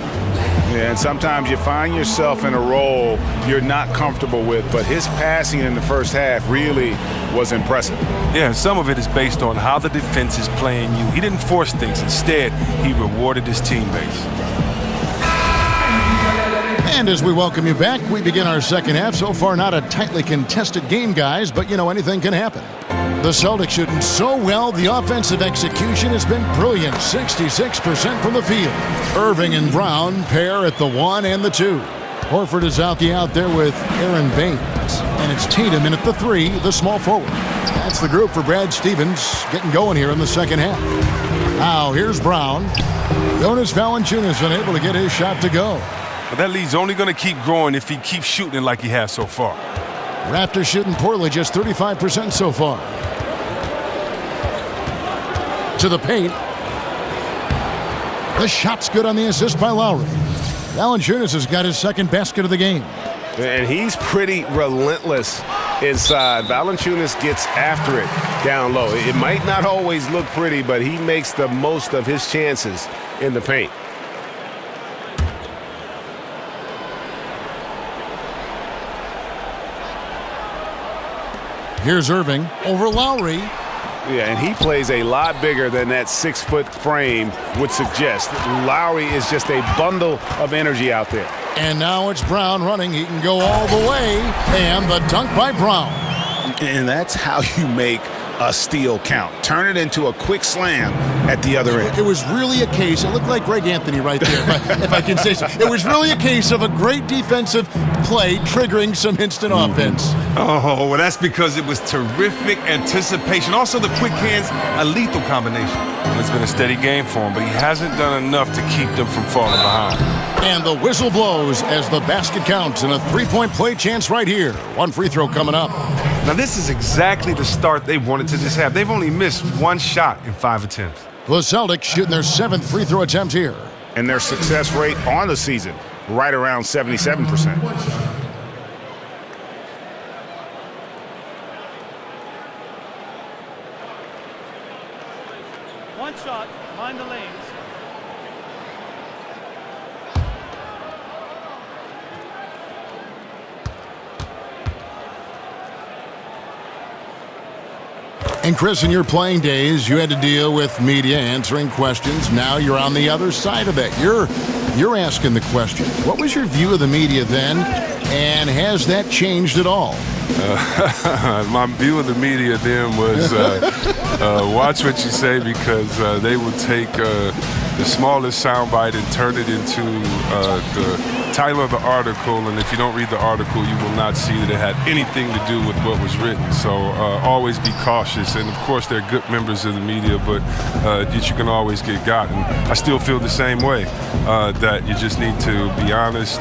Yeah, and sometimes you find yourself in a role you're not comfortable with, but his passing in the first half really was impressive. Yeah, some of it is based on how the defense is playing you. He didn't force things. Instead, he rewarded his teammates. And as we welcome you back, we begin our second half. So far, not a tightly contested game, guys, but anything can happen. The Celtics shooting so well, the offensive execution has been brilliant. 66% from the field. Irving and Brown pair at the 1 and the 2. Horford is out there with Aaron Baines. And it's Tatum in at the 3, the small forward. That's the group for Brad Stevens getting going here in the second half. Now, here's Brown. Jonas Valanciunas unable to get his shot to go. But that lead's only going to keep growing if he keeps shooting like he has so far. Raptors shooting poorly, just 35% so far. To the paint. The shot's good on the assist by Lowry. Valanciunas has got his second basket of the game. And he's pretty relentless inside. Valanciunas gets after it down low. It might not always look pretty, but he makes the most of his chances in the paint. Here's Irving over Lowry. Yeah, and he plays a lot bigger than that 6-foot frame would suggest. Lowry is just a bundle of energy out there. And now it's Brown running. He can go all the way. And the dunk by Brown. And that's how you make a steal count. Turn it into a quick slam at the other end. It was really a case, it looked like Greg Anthony right there, if I can say so. It was really a case of a great defensive play triggering some instant offense. Oh, well, that's because it was terrific anticipation. Also, the quick hands, a lethal combination. It's been a steady game for him, but he hasn't done enough to keep them from falling behind. And the whistle blows as the basket counts and a three-point play chance right here. One free throw coming up. Now, this is exactly the start they wanted to just have. They've only missed one shot in 5 attempts. The Celtics shooting their 7th free throw attempt here. And their success rate on the season, right around 77%. One shot, mind the lanes. And Chris, in your playing days, you had to deal with media answering questions. Now you're on the other side of it. You're asking the questions. What was your view of the media then, and has that changed at all? My view of the media then was watch what you say, because they will take the smallest soundbite and turn it into the title of the article, and if you don't read the article, you will not see that it had anything to do with what was written. So always be cautious, and of course they're good members of the media, but you can always get gotten. I still feel the same way, that you just need to be honest,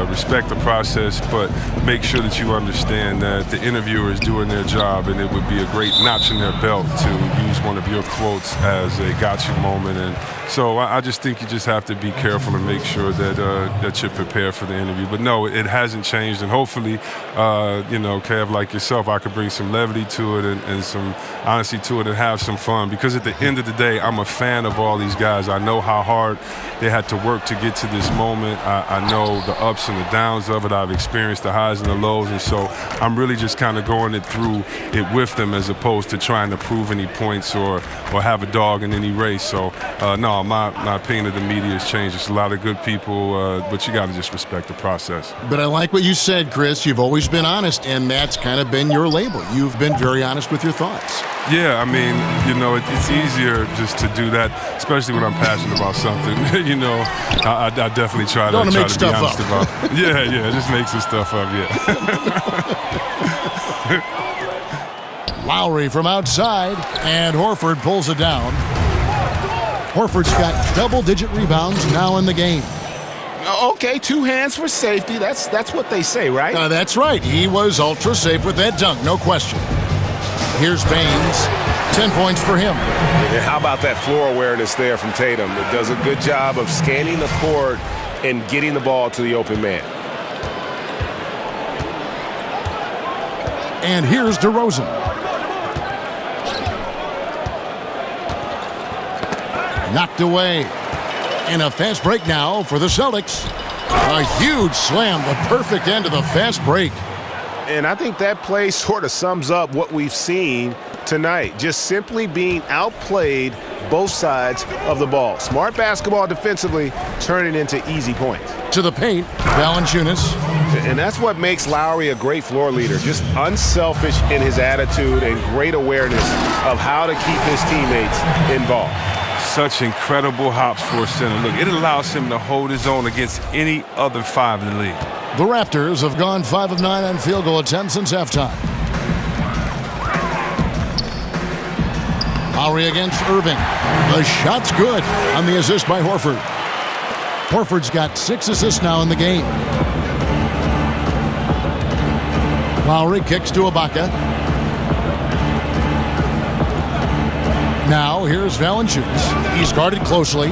respect the process, but make sure that you understand that the interviewer is doing their job, and it would be a great notch in their belt to use one of your quotes as a gotcha moment. And so I just think you just have to be careful and make sure that that you're prepared for the interview. But no, it hasn't changed, and hopefully, Kev, like yourself, I could bring some levity to it and some honesty to it and have some fun, because at the end of the day, I'm a fan of all these guys. I know how hard they had to work to get to this moment. I know the ups and the downs of it. I've experienced the highs and the lows, and so I'm really just kind of going it through it with them, as opposed to trying to prove any points or have a dog in any race. So no, my opinion of the media has changed. There's a lot of good people, but you got to just respect the process. But I like what you said, Chris. You've always been honest, and that's kind of been your label. You've been very honest with your thoughts. Yeah, I mean, it's easier just to do that, especially when I'm passionate about something. I definitely try to be honest about it. Yeah, just make some stuff up, Lowry from outside, and Horford pulls it down. Horford's got double-digit rebounds now in the game. Okay, 2 hands for safety. That's what they say, right? That's right. He was ultra safe with that dunk, no question. Here's Baines. 10 points for him. And how about that floor awareness there from Tatum? It does a good job of scanning the court and getting the ball to the open man. And here's DeRozan. Knocked away. And a fast break now for the Celtics. A huge slam, the perfect end of the fast break. And I think that play sort of sums up what we've seen tonight. Just simply being outplayed both sides of the ball. Smart basketball defensively, turning into easy points. To the paint, Valanciunas. And that's what makes Lowry a great floor leader. Just unselfish in his attitude and great awareness of how to keep his teammates involved. Such incredible hops for a center. Look, it allows him to hold his own against any other 5 in the league. The Raptors have gone 5 of 9 on field goal attempts since halftime. Lowry against Irving. The shot's good on the assist by Horford. Horford's got 6 assists now in the game. Lowry kicks to Ibaka. Now here's Valanciunas. He's guarded closely.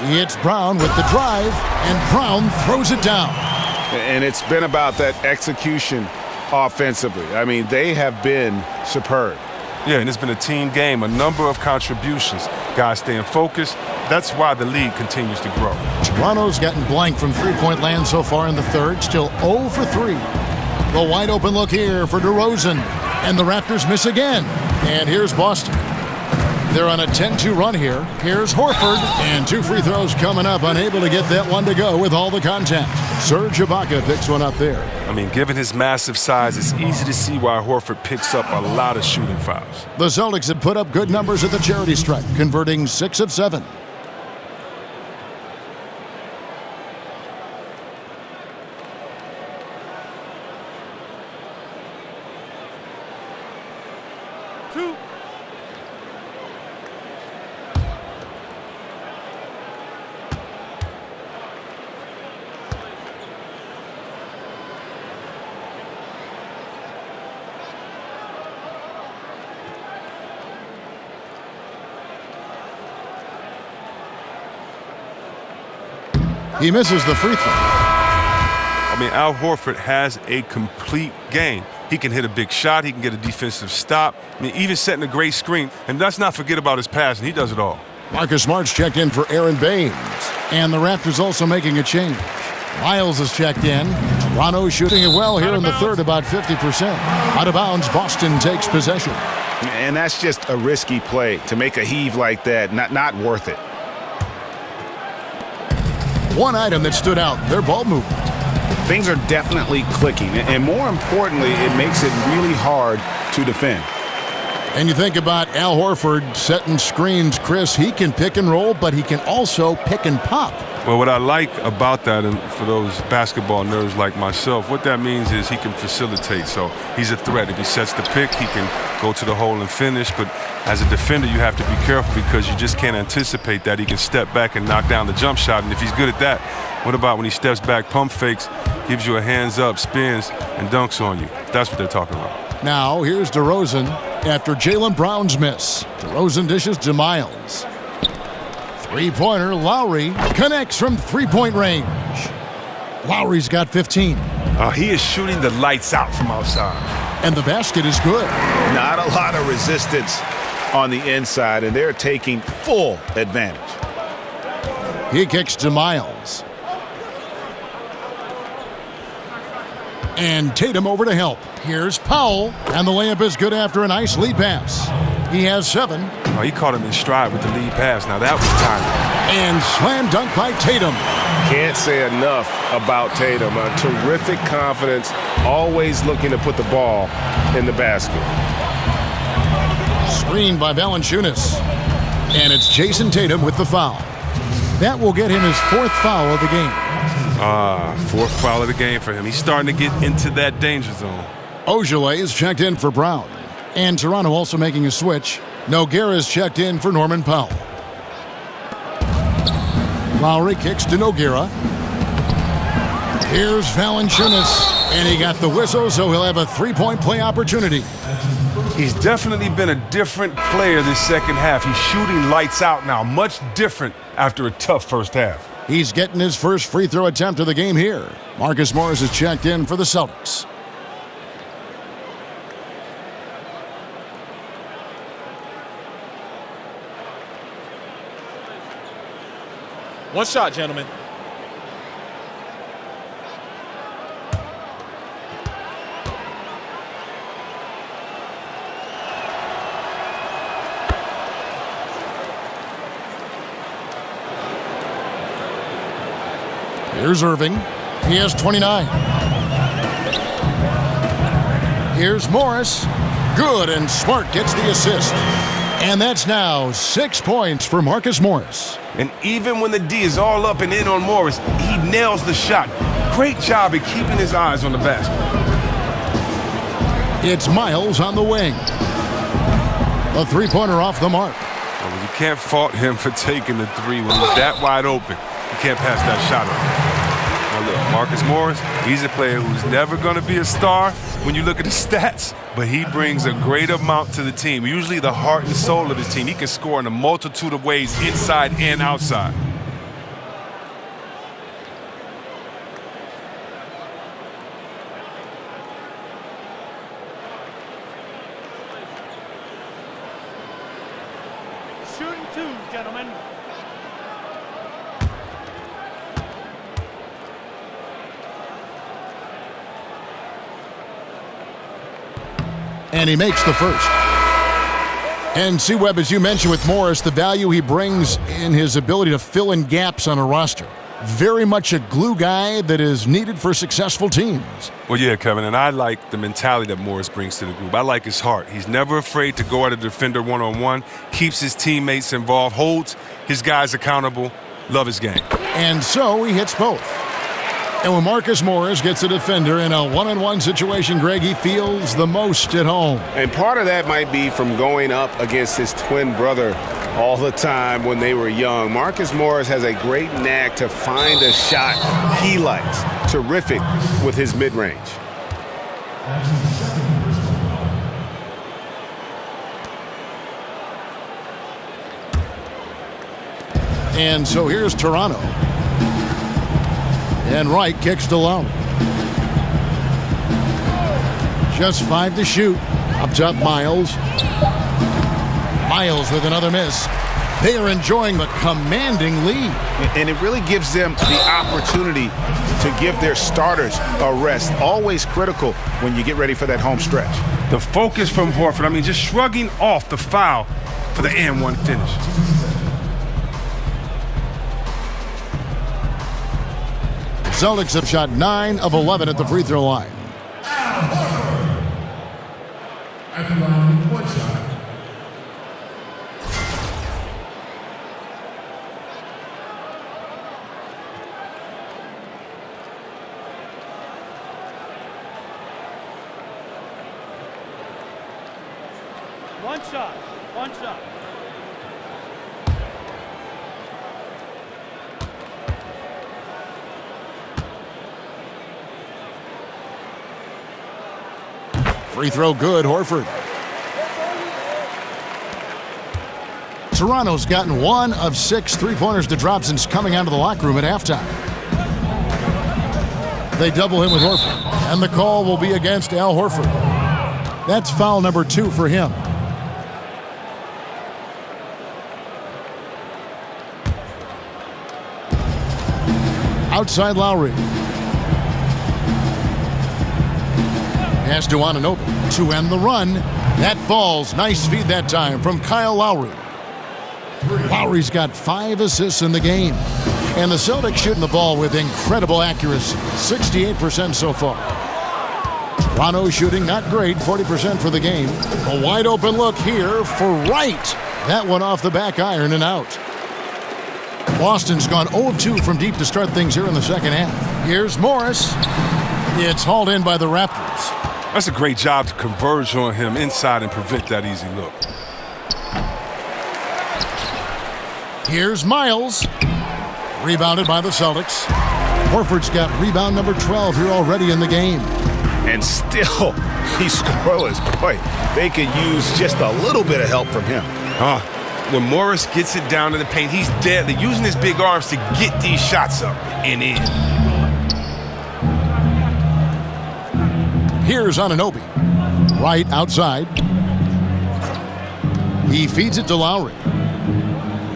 It's Brown with the drive, and Brown throws it down. And it's been about that execution offensively. I mean, they have been superb. Yeah, and it's been a team game, a number of contributions. Guys staying focused. That's why the league continues to grow. Toronto's gotten blank from three-point land so far in the third, still 0 for 3. The wide open look here for DeRozan, and the Raptors miss again. And here's Boston. They're on a 10-2 run here. Here's Horford, and 2 free throws coming up, unable to get that one to go with all the contact. Serge Ibaka picks one up there. I mean, given his massive size, it's easy to see why Horford picks up a lot of shooting fouls. The Celtics have put up good numbers at the charity stripe, converting 6 of 7. He misses the free throw. I mean, Al Horford has a complete game. He can hit a big shot. He can get a defensive stop. I mean, even setting a great screen. And let's not forget about his passing. He does it all. Marcus Smart's checked in for Aaron Baines. And the Raptors also making a change. Miles is checked in. Toronto shooting it well here in the third, about 50%. Out of bounds, Boston takes possession. And that's just a risky play. To make a heave like that, not worth it. One item that stood out, their ball movement. Things are definitely clicking, and more importantly, it makes it really hard to defend. And you think about Al Horford setting screens, Chris, he can pick and roll, but he can also pick and pop. Well, what I like about that, and for those basketball nerds like myself, what that means is he can facilitate. So he's a threat. If he sets the pick, he can go to the hole and finish. But as a defender, you have to be careful because you just can't anticipate that. He can step back and knock down the jump shot. And if he's good at that, what about when he steps back, pump fakes, gives you a hands up, spins, and dunks on you? That's what they're talking about. Now, here's DeRozan after Jaylen Brown's miss. DeRozan dishes to Miles. Three-pointer, Lowry connects from three-point range. Lowry's got 15. He is shooting the lights out from outside. And the basket is good. Not a lot of resistance on the inside, and they're taking full advantage. He kicks to Miles. And Tatum over to help. Here's Powell, and the layup is good after a nice lead pass. He has 7. Oh, he caught him in stride with the lead pass. Now that was timely. And slam dunk by Tatum. Can't say enough about Tatum. A terrific confidence, always looking to put the ball in the basket. Screened by Valanciunas. And it's Jason Tatum with the foul. That will get him his 4th foul of the game. 4th foul of the game for him. He's starting to get into that danger zone. Ojale is checked in for Brown. And Toronto also making a switch. Nogueira is checked in for Norman Powell. Lowry kicks to Nogueira. Here's Valanciunas. And he got the whistle, so he'll have a 3-point play opportunity. He's definitely been a different player this second half. He's shooting lights out now. Much different after a tough first half. He's getting his first free throw attempt of the game here. Marcus Morris is checked in for the Celtics. One shot, gentlemen. Here's Irving. He has 29. Here's Morris. Good, and Smart gets the assist. And that's now 6 points for Marcus Morris. And even when the D is all up and in on Morris, he nails the shot. Great job at keeping his eyes on the basket. It's Miles on the wing. A three-pointer off the mark. Well, you can't fault him for taking the 3 when he's that wide open. You can't pass that shot up. Now look, Marcus Morris, he's a player who's never going to be a star when you look at his stats, but he brings a great amount to the team. Usually the heart and soul of his team. He can score in a multitude of ways, inside and outside. shooting two, gentlemen. And he makes the first. And C-Webb, as you mentioned with Morris, the value he brings in his ability to fill in gaps on a roster. Very much a glue guy that is needed for successful teams. Well, yeah, Kevin, and I like the mentality that Morris brings to the group. I like his heart. He's never afraid to go at a defender one-on-one, keeps his teammates involved, holds his guys accountable. Love his game. And so he hits both. And when Marcus Morris gets a defender in a one-on-one situation, Greg, he feels the most at home. And part of that might be from going up against his twin brother all the time when they were young. Marcus Morris has a great knack to find a shot he likes. Terrific with his mid-range. And so here's Toronto. And Wright kicks to Lowry. Just 5 to shoot. Up top, Miles. Miles with another miss. They are enjoying the commanding lead. And it really gives them the opportunity to give their starters a rest. Always critical when you get ready for that home stretch. The focus from Horford, I mean, just shrugging off the foul for the and-one finish. Celtics have shot 9 of 11 at the free throw line. At the line, 1 shot. One shot. One shot. Free throw good, Horford. Toronto's gotten 1 of 6 three-pointers to drop since coming out of the locker room at halftime. They double him with Horford, and the call will be against Al Horford. That's foul number 2 for him. Outside Lowry. Pass to Anunoby to end the run. That falls. Nice feed that time from Kyle Lowry. Lowry's got 5 assists in the game. And the Celtics shooting the ball with incredible accuracy. 68% so far. Toronto shooting not great, 40% for the game. A wide open look here for Wright. That one off the back iron and out. Boston's gone 0 of 2 from deep to start things here in the second half. Here's Morris. It's hauled in by the Raptors. That's a great job to converge on him inside and prevent that easy look. Here's Miles. Rebounded by the Celtics. Horford's got rebound number 12 here already in the game. And still, he's scoreless. Boy, they could use just a little bit of help from him. When Morris gets it down to the paint, he's deadly, using his big arms to get these shots up and in. Here's Anunoby. Right outside. He feeds it to Lowry.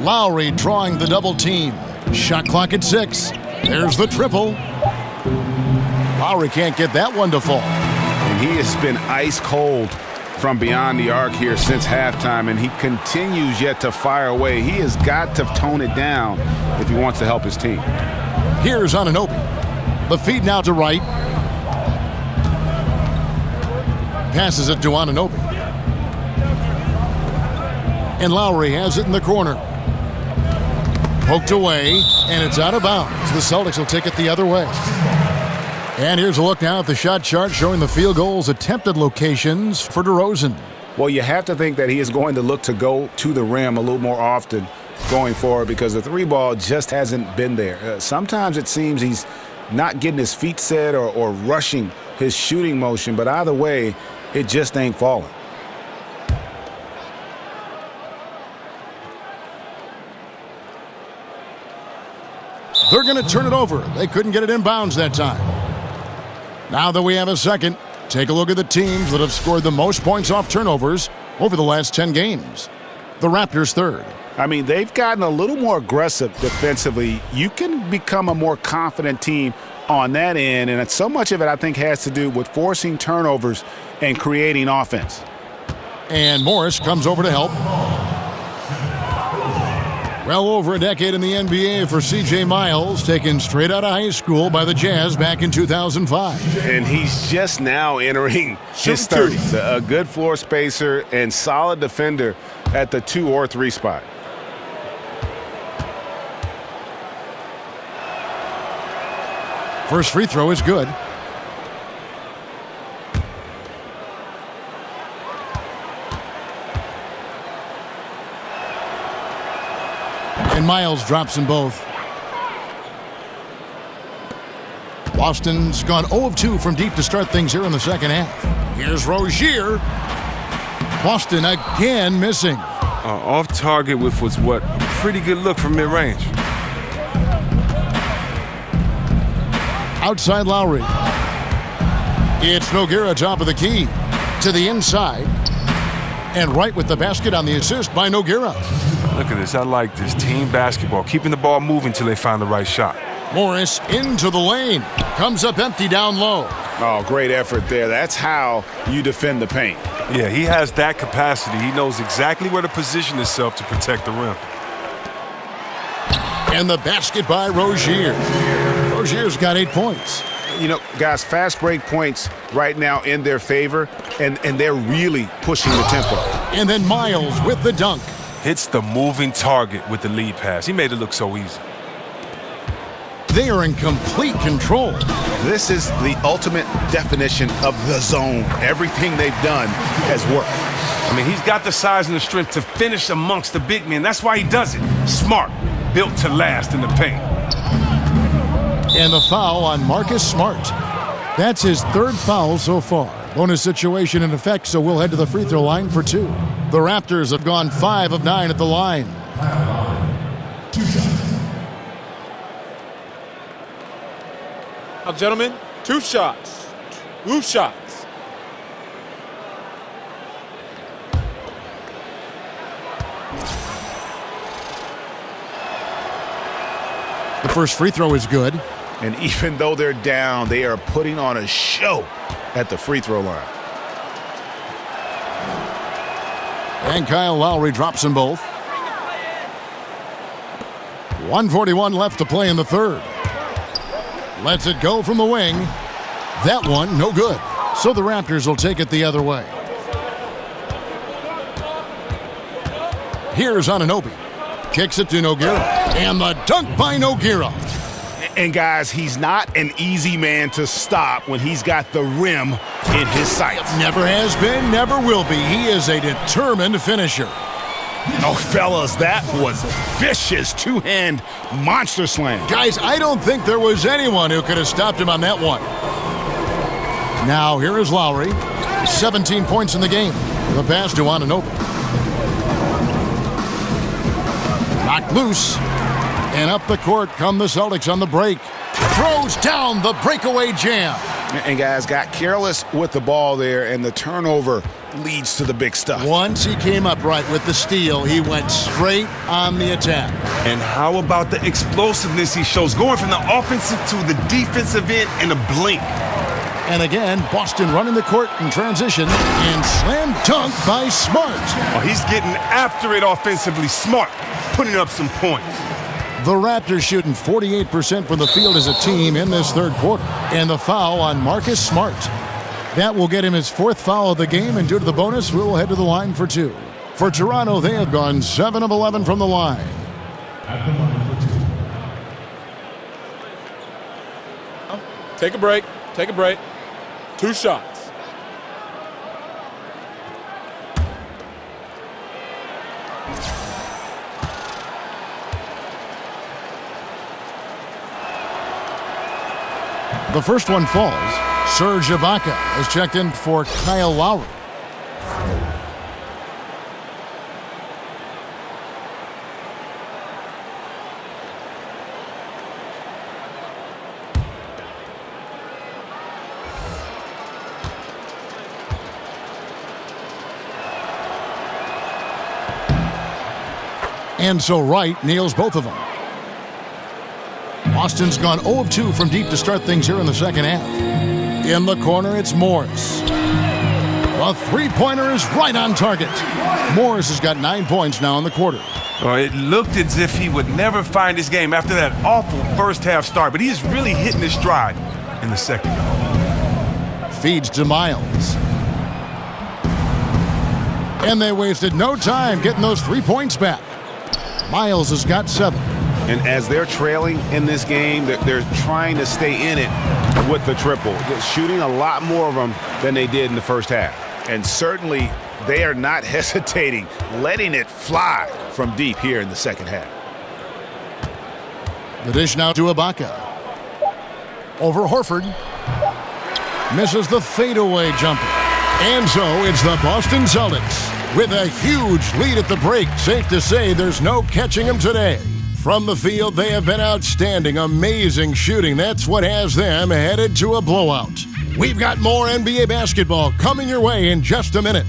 Lowry drawing the double team. Shot clock at 6. There's the triple. Lowry can't get that one to fall. And he has been ice cold from beyond the arc here since halftime, and he continues yet to fire away. He has got to tone it down if he wants to help his team. Here's Anunoby. The feed now to Wright. Passes it to Anunoby. And Lowry has it in the corner. Poked away, and it's out of bounds. The Celtics will take it the other way. And here's a look now at the shot chart showing the field goals attempted locations for DeRozan. Well, you have to think that he is going to look to go to the rim a little more often going forward because the 3-ball just hasn't been there. Sometimes it seems he's not getting his feet set or rushing his shooting motion, but either way, it just ain't falling. They're going to turn it over. They couldn't get it in bounds that time. Now that we have a second, take a look at the teams that have scored the most points off turnovers over the last 10 games. The Raptors third. I mean, they've gotten a little more aggressive defensively. You can become a more confident team on that end, and so much of it, I think, has to do with forcing turnovers and creating offense. And Morris comes over to help. Well over a decade in the NBA for C.J. Miles, taken straight out of high school by the Jazz back in 2005. And he's just now entering his 30s. A good floor spacer and solid defender at the 2 or 3 spot. First free throw is good. And Miles drops them both. Boston's gone 0 of 2 from deep to start things here in the second half. Here's Rozier. Boston again missing. Off target with was what? A pretty good look from mid-range. Outside Lowry. It's Nogueira top of the key. To the inside. And right with the basket on the assist by Nogueira. Look at this. I like this. Team basketball. Keeping the ball moving till they find the right shot. Morris into the lane. Comes up empty down low. Oh, great effort there. That's how you defend the paint. Yeah, he has that capacity. He knows exactly where to position himself to protect the rim. And the basket by Rozier. Rozier's got 8 points. You know, guys, fast break points right now in their favor, and they're really pushing the tempo. And then Miles with the dunk. Hits the moving target with the lead pass. He made it look so easy. They are in complete control. This is the ultimate definition of the zone. Everything they've done has worked. I mean, he's got the size and the strength to finish amongst the big men. That's why he does it. Smart. Built to last in the paint. And the foul on Marcus Smart. That's his 3rd foul so far. Bonus situation in effect, so we'll head to the free throw line for 2. The Raptors have gone 5 of 9 at the line. Now, gentlemen, 2 shots. 2 shots. The first free throw is good. And even though they're down, they are putting on a show at the free throw line. And Kyle Lowry drops them both. 1:41 left to play in the 3rd. Lets it go from the wing. That one, no good. So the Raptors will take it the other way. Here's Anunoby. Kicks it to Nogueira. And the dunk by Nogueira. And guys, he's not an easy man to stop when he's got the rim in his sights. Never has been, never will be. He is a determined finisher. Oh, fellas, that was vicious 2-hand monster slam. Guys, I don't think there was anyone who could have stopped him on that one. Now, here is Lowry. 17 points in the game. The pass to Anunoby. Knocked loose. And up the court come the Celtics on the break. Throws down the breakaway jam. And guys got careless with the ball there, and the turnover leads to the big stuff. Once he came upright with the steal, he went straight on the attack. And how about the explosiveness he shows, going from the offensive to the defensive end in a blink. And again, Boston running the court in transition, and slam dunk by Smart. Oh, he's getting after it offensively. Smart, putting up some points. The Raptors shooting 48% from the field as a team in this 3rd quarter. And the foul on Marcus Smart. That will get him his 4th foul of the game, and due to the bonus, we'll head to the line for 2. For Toronto, they have gone 7 of 11 from the line. Take a break. Take a break. 2 shots. The first one falls. Serge Ibaka has checked in for Kyle Lowry. And so Wright nails both of them. Boston's gone 0 of 2 from deep to start things here in the second half. In the corner, it's Morris. The three-pointer is right on target. Morris has got 9 points now in the quarter. Well, it looked as if he would never find his game after that awful first-half start, but he's really hitting his stride in the second. Feeds to Miles. And they wasted no time getting those 3 points back. Miles has got 7. And as they're trailing in this game, they're trying to stay in it with the triple. They're shooting a lot more of them than they did in the first half. And certainly they are not hesitating, letting it fly from deep here in the second half. The dish now to Ibaka. Over Horford. Misses the fadeaway jumper. And so it's the Boston Celtics with a huge lead at the break. Safe to say there's no catching them today. From the field, they have been outstanding, amazing shooting. That's what has them headed to a blowout. We've got more NBA basketball coming your way in just a minute.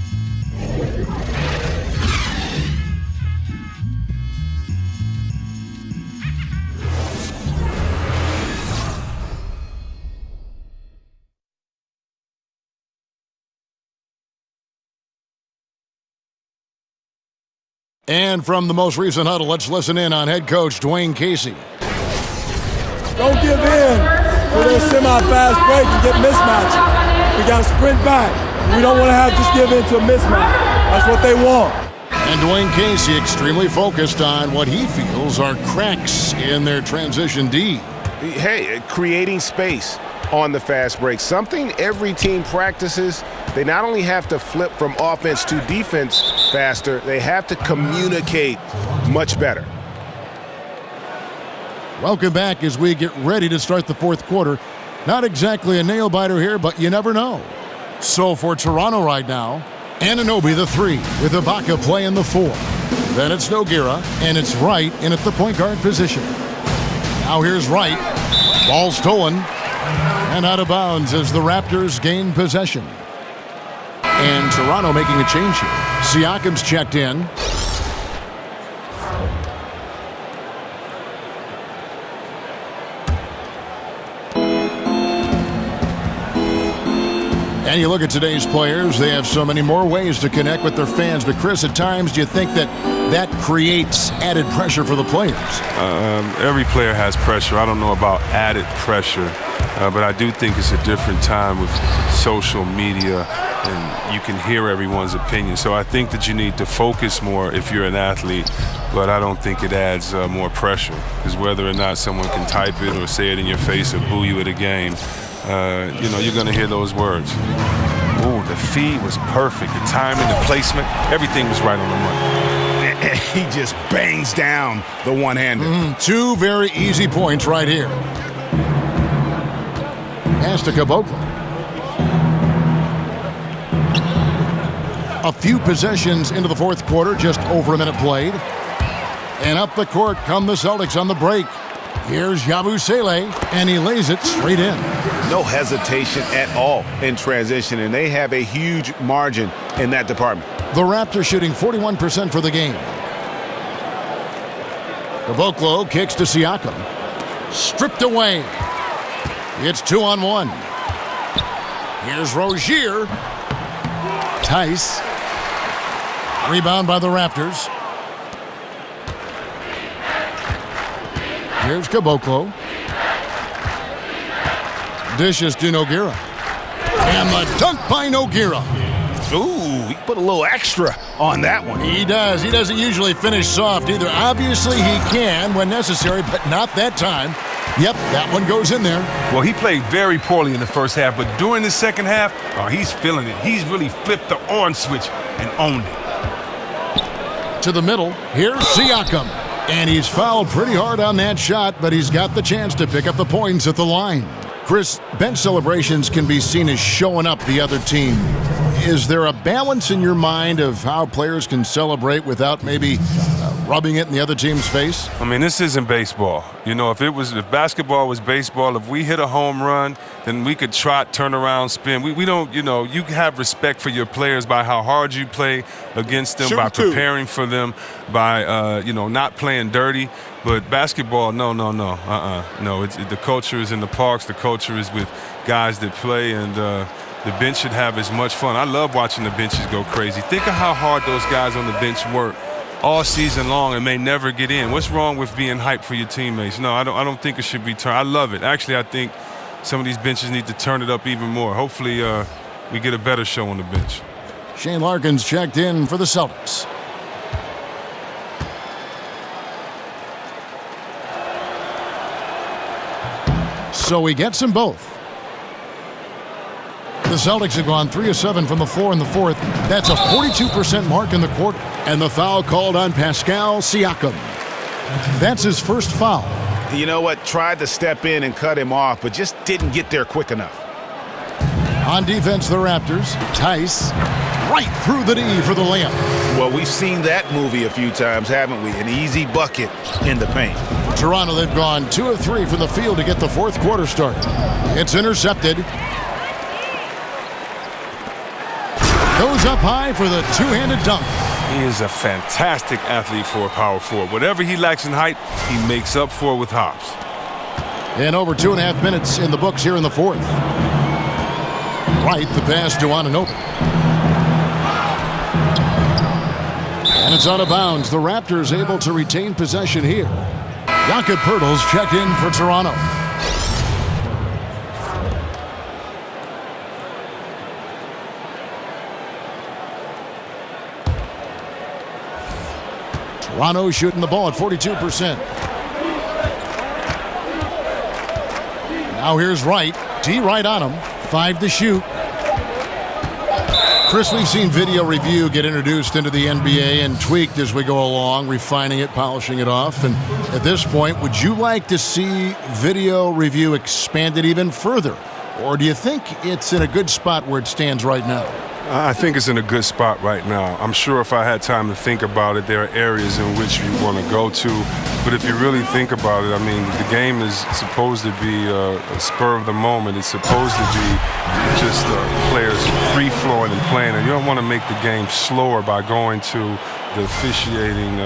And from the most recent huddle, let's listen in on head coach Dwayne Casey. Don't give in to their semi-fast break and get mismatched. We got to sprint back. We don't want to just give in to a mismatch. That's what they want. And Dwayne Casey extremely focused on what he feels are cracks in their transition D. Hey, creating space on the fast break. Something every team practices. They not only have to flip from offense to defense faster, they have to communicate much better. Welcome back as we get ready to start the fourth quarter. Not exactly a nail-biter here, but you never know. So for Toronto right now, Anunoby the 3 with Ibaka playing the 4. Then it's Nogueira, and it's Wright in at the point guard position. Now here's Wright. Ball stolen and out of bounds as the Raptors gain possession. And Toronto making a change here. Siakam's checked in. And you look at today's players, they have so many more ways to connect with their fans. But Chris, at times, do you think that creates added pressure for the players? Every player has pressure. I don't know about added pressure, but I do think it's a different time with social media, and you can hear everyone's opinion. So I think that you need to focus more if you're an athlete, but I don't think it adds more pressure, because whether or not someone can type it or say it in your face or boo you at a game, you're going to hear those words. Ooh, the feed was perfect. The timing, the placement, everything was right on the money. He just bangs down the one-hander. 2 very easy points right here. Pass to Caboclo. A few possessions into the fourth quarter, just over a minute played. And up the court come the Celtics on the break. Here's Yabusele, and he lays it straight in. No hesitation at all in transition, and they have a huge margin in that department. The Raptors shooting 41% for the game. Caboclo kicks to Siakam. Stripped away. It's 2-on-1. Here's Rozier. Tice. Rebound by the Raptors. Here's Caboclo. Dishes to Nogueira. And the dunk by Nogueira. Ooh, he put a little extra on that one. He does. He doesn't usually finish soft either. Obviously, he can when necessary, but not that time. Yep, that one goes in there. Well, he played very poorly in the first half, but during the second half, he's feeling it. He's really flipped the on switch and owned it. To the middle. Here's Siakam. And he's fouled pretty hard on that shot, but he's got the chance to pick up the points at the line. Chris, bench celebrations can be seen as showing up the other team. Is there a balance in your mind of how players can celebrate without maybe rubbing it in the other team's face. I mean, this isn't baseball. You know, if basketball was baseball, if we hit a home run, then we could trot, turn around, spin. We don't, you know, you have respect for your players by how hard you play against them, by preparing for them, by, you know, not playing dirty. But basketball, no. No, the culture is in the parks. The culture is with guys that play, and the bench should have as much fun. I love watching the benches go crazy. Think of how hard those guys on the bench work all season long and may never get in. What's wrong with being hyped for your teammates? No, I don't think it should be turned. I love it. Actually, I think some of these benches need to turn it up even more. Hopefully, we get a better show on the bench. Shane Larkin's checked in for the Celtics. So he gets them both. The Celtics have gone 3 of 7 from the floor in the fourth. That's a 42% mark in the quarter. And the foul called on Pascal Siakam. That's his first foul. You know what? Tried to step in and cut him off, but just didn't get there quick enough. On defense, the Raptors. Tice right through the D for the layup. Well, we've seen that movie a few times, haven't we? An easy bucket in the paint. Toronto, they've gone 2 of 3 from the field to get the fourth quarter started. It's intercepted. Goes up high for the two-handed dunk. He is a fantastic athlete for a power forward. Whatever he lacks in height, he makes up for with hops. And over 2.5 minutes in the books here in the fourth. Right, the pass to Anunoby. And it's out of bounds. The Raptors able to retain possession here. Jakob Poeltl's checked in for Toronto. Toronto shooting the ball at 42%. Now here's Wright. D right on him. 5 to shoot. Chris, we've seen video review get introduced into the NBA and tweaked as we go along, refining it, polishing it off. And at this point, would you like to see video review expanded even further? Or do you think it's in a good spot where it stands right now? I think it's in a good spot right now. I'm sure if I had time to think about it, there are areas in which you want to go to. But if you really think about it, I mean, the game is supposed to be a spur of the moment. It's supposed to be just players free-flowing and playing. And you don't want to make the game slower by going to the officiating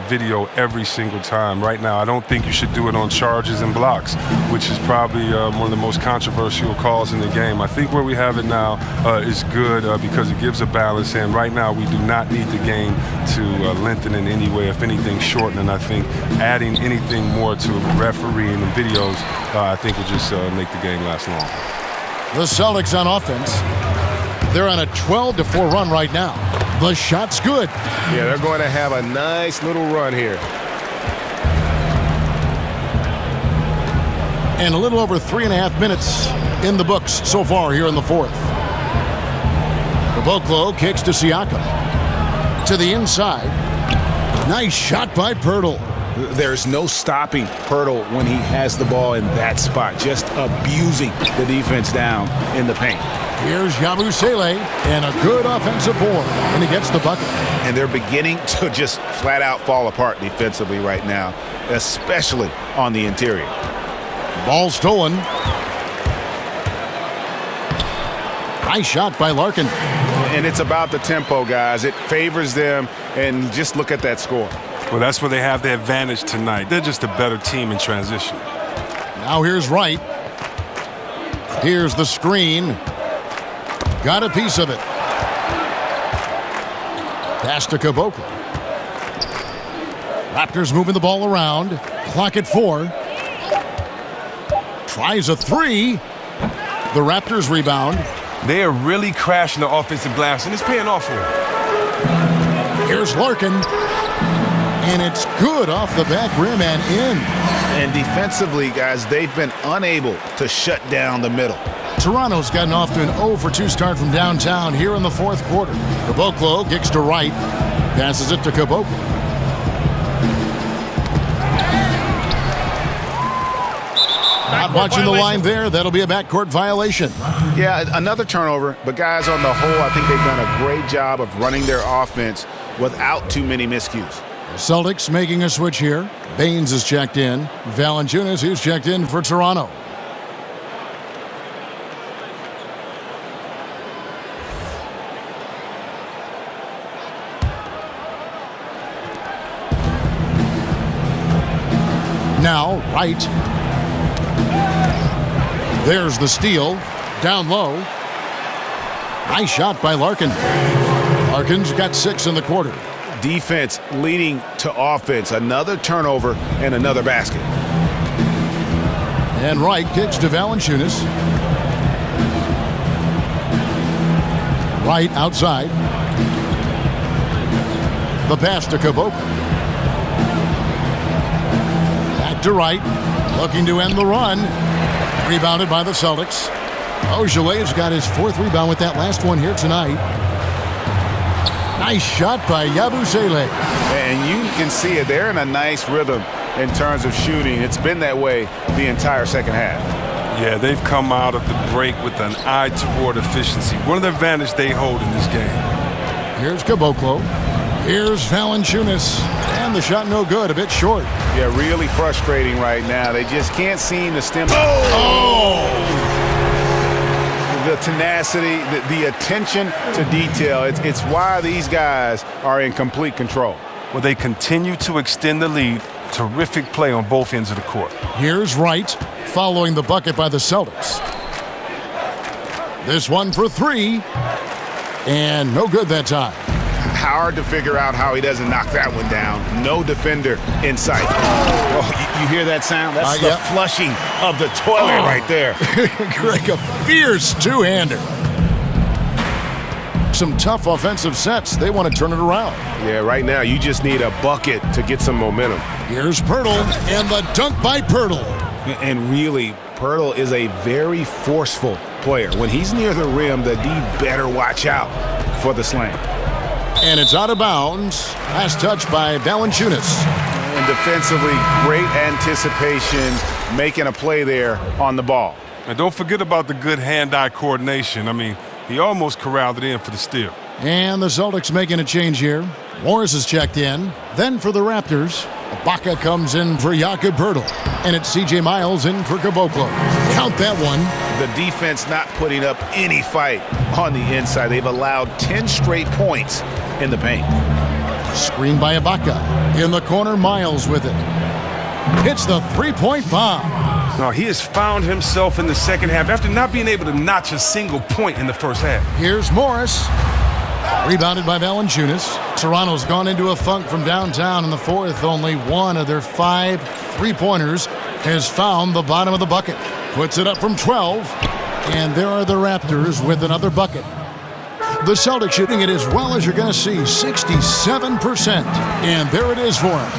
video every single time. Right now, I don't think you should do it on charges and blocks, which is probably one of the most controversial calls in the game. I think where we have it now is good because it gives a balance, and right now we do not need the game to lengthen in any way, if anything shorten, and I think adding anything more to refereeing and videos I think would just make the game last long. The Celtics on offense. They're on a 12-4 run right now. The shot's good. Yeah, they're going to have a nice little run here. And a little over 3.5 minutes in the books so far here in the fourth. Caboclo kicks to Siakam. To the inside. Nice shot by Poeltl. There's no stopping Poeltl when he has the ball in that spot, just abusing the defense down in the paint. Here's Yabusele and a good offensive board, and he gets the bucket. And they're beginning to just flat out fall apart defensively right now, especially on the interior. Ball stolen. Nice shot by Larkin. And it's about the tempo, guys. It favors them, and just look at that score. Well, that's where they have the advantage tonight. They're just a better team in transition. Now here's Wright. Here's the screen. Got a piece of it. Pass to Caboclo. Raptors moving the ball around. Clock at 4. Tries a 3. The Raptors rebound. They are really crashing the offensive glass, and it's paying off for them. Here's Larkin. And it's good off the back rim and in. And defensively, guys, they've been unable to shut down the middle. Toronto's gotten off to an 0-for-2 start from downtown here in the fourth quarter. Caboclo kicks to Wright. Passes it to Caboclo. Not watching the line there. That'll be a backcourt violation. Yeah, another turnover. But, guys, on the whole, I think they've done a great job of running their offense without too many miscues. The Celtics making a switch here. Baines is checked in. Valanciunas, he's checked in for Toronto. Now, Wright. There's the steal. Down low. Nice shot by Larkin. Larkin's got 6 in the quarter. Defense leading to offense. Another turnover and another basket. And Wright kicks to Valanciunas. Wright outside. The pass to Caboclo. Back to Wright. Looking to end the run. Rebounded by the Celtics. Ojeley's got his 4th rebound with that last one here tonight. Nice shot by Yabusele. And you can see it. They're in a nice rhythm in terms of shooting. It's been that way the entire second half. Yeah, they've come out of the break with an eye toward efficiency. One of the advantage they hold in this game. Here's Caboclo. Here's Valanciunas. And the shot no good, a bit short. Yeah, really frustrating right now. They just can't seem to stem. The tenacity, the attention to detail. It's why these guys are in complete control. Well, they continue to extend the lead. Terrific play on both ends of the court. Here's Wright following the bucket by the Celtics. This one for 3. And no good that time. Hard to figure out how he doesn't knock that one down. No defender in sight. Oh, you hear that sound? That's the flushing of the toilet right there. Greg, a fierce two-hander. Some tough offensive sets. They want to turn it around. Yeah, right now you just need a bucket to get some momentum. Here's Pirtle, and the dunk by Pirtle. And really, Pirtle is a very forceful player. When he's near the rim, the D better watch out for the slam. And it's out of bounds. Last touch by Valanciunas. And defensively, great anticipation, making a play there on the ball. And don't forget about the good hand-eye coordination. I mean, he almost corralled it in for the steal. And the Celtics making a change here. Morris is checked in. Then for the Raptors, Ibaka comes in for Jakob Poeltl. And it's C.J. Miles in for Caboclo. Count that one. The defense not putting up any fight on the inside. They've allowed 10 straight points in the paint. Screen by Ibaka. In the corner, Miles with it. Hits the three-point bomb. No, he has found himself in the second half after not being able to notch a single point in the first half. Here's Morris. Rebounded by Valanciunas. Toronto's gone into a funk from downtown in the fourth. Only one of their 5 3-pointers has found the bottom of the bucket. Puts it up from 12. And there are the Raptors with another bucket. The Celtics shooting it as well as you're going to see, 67%. And there it is for them.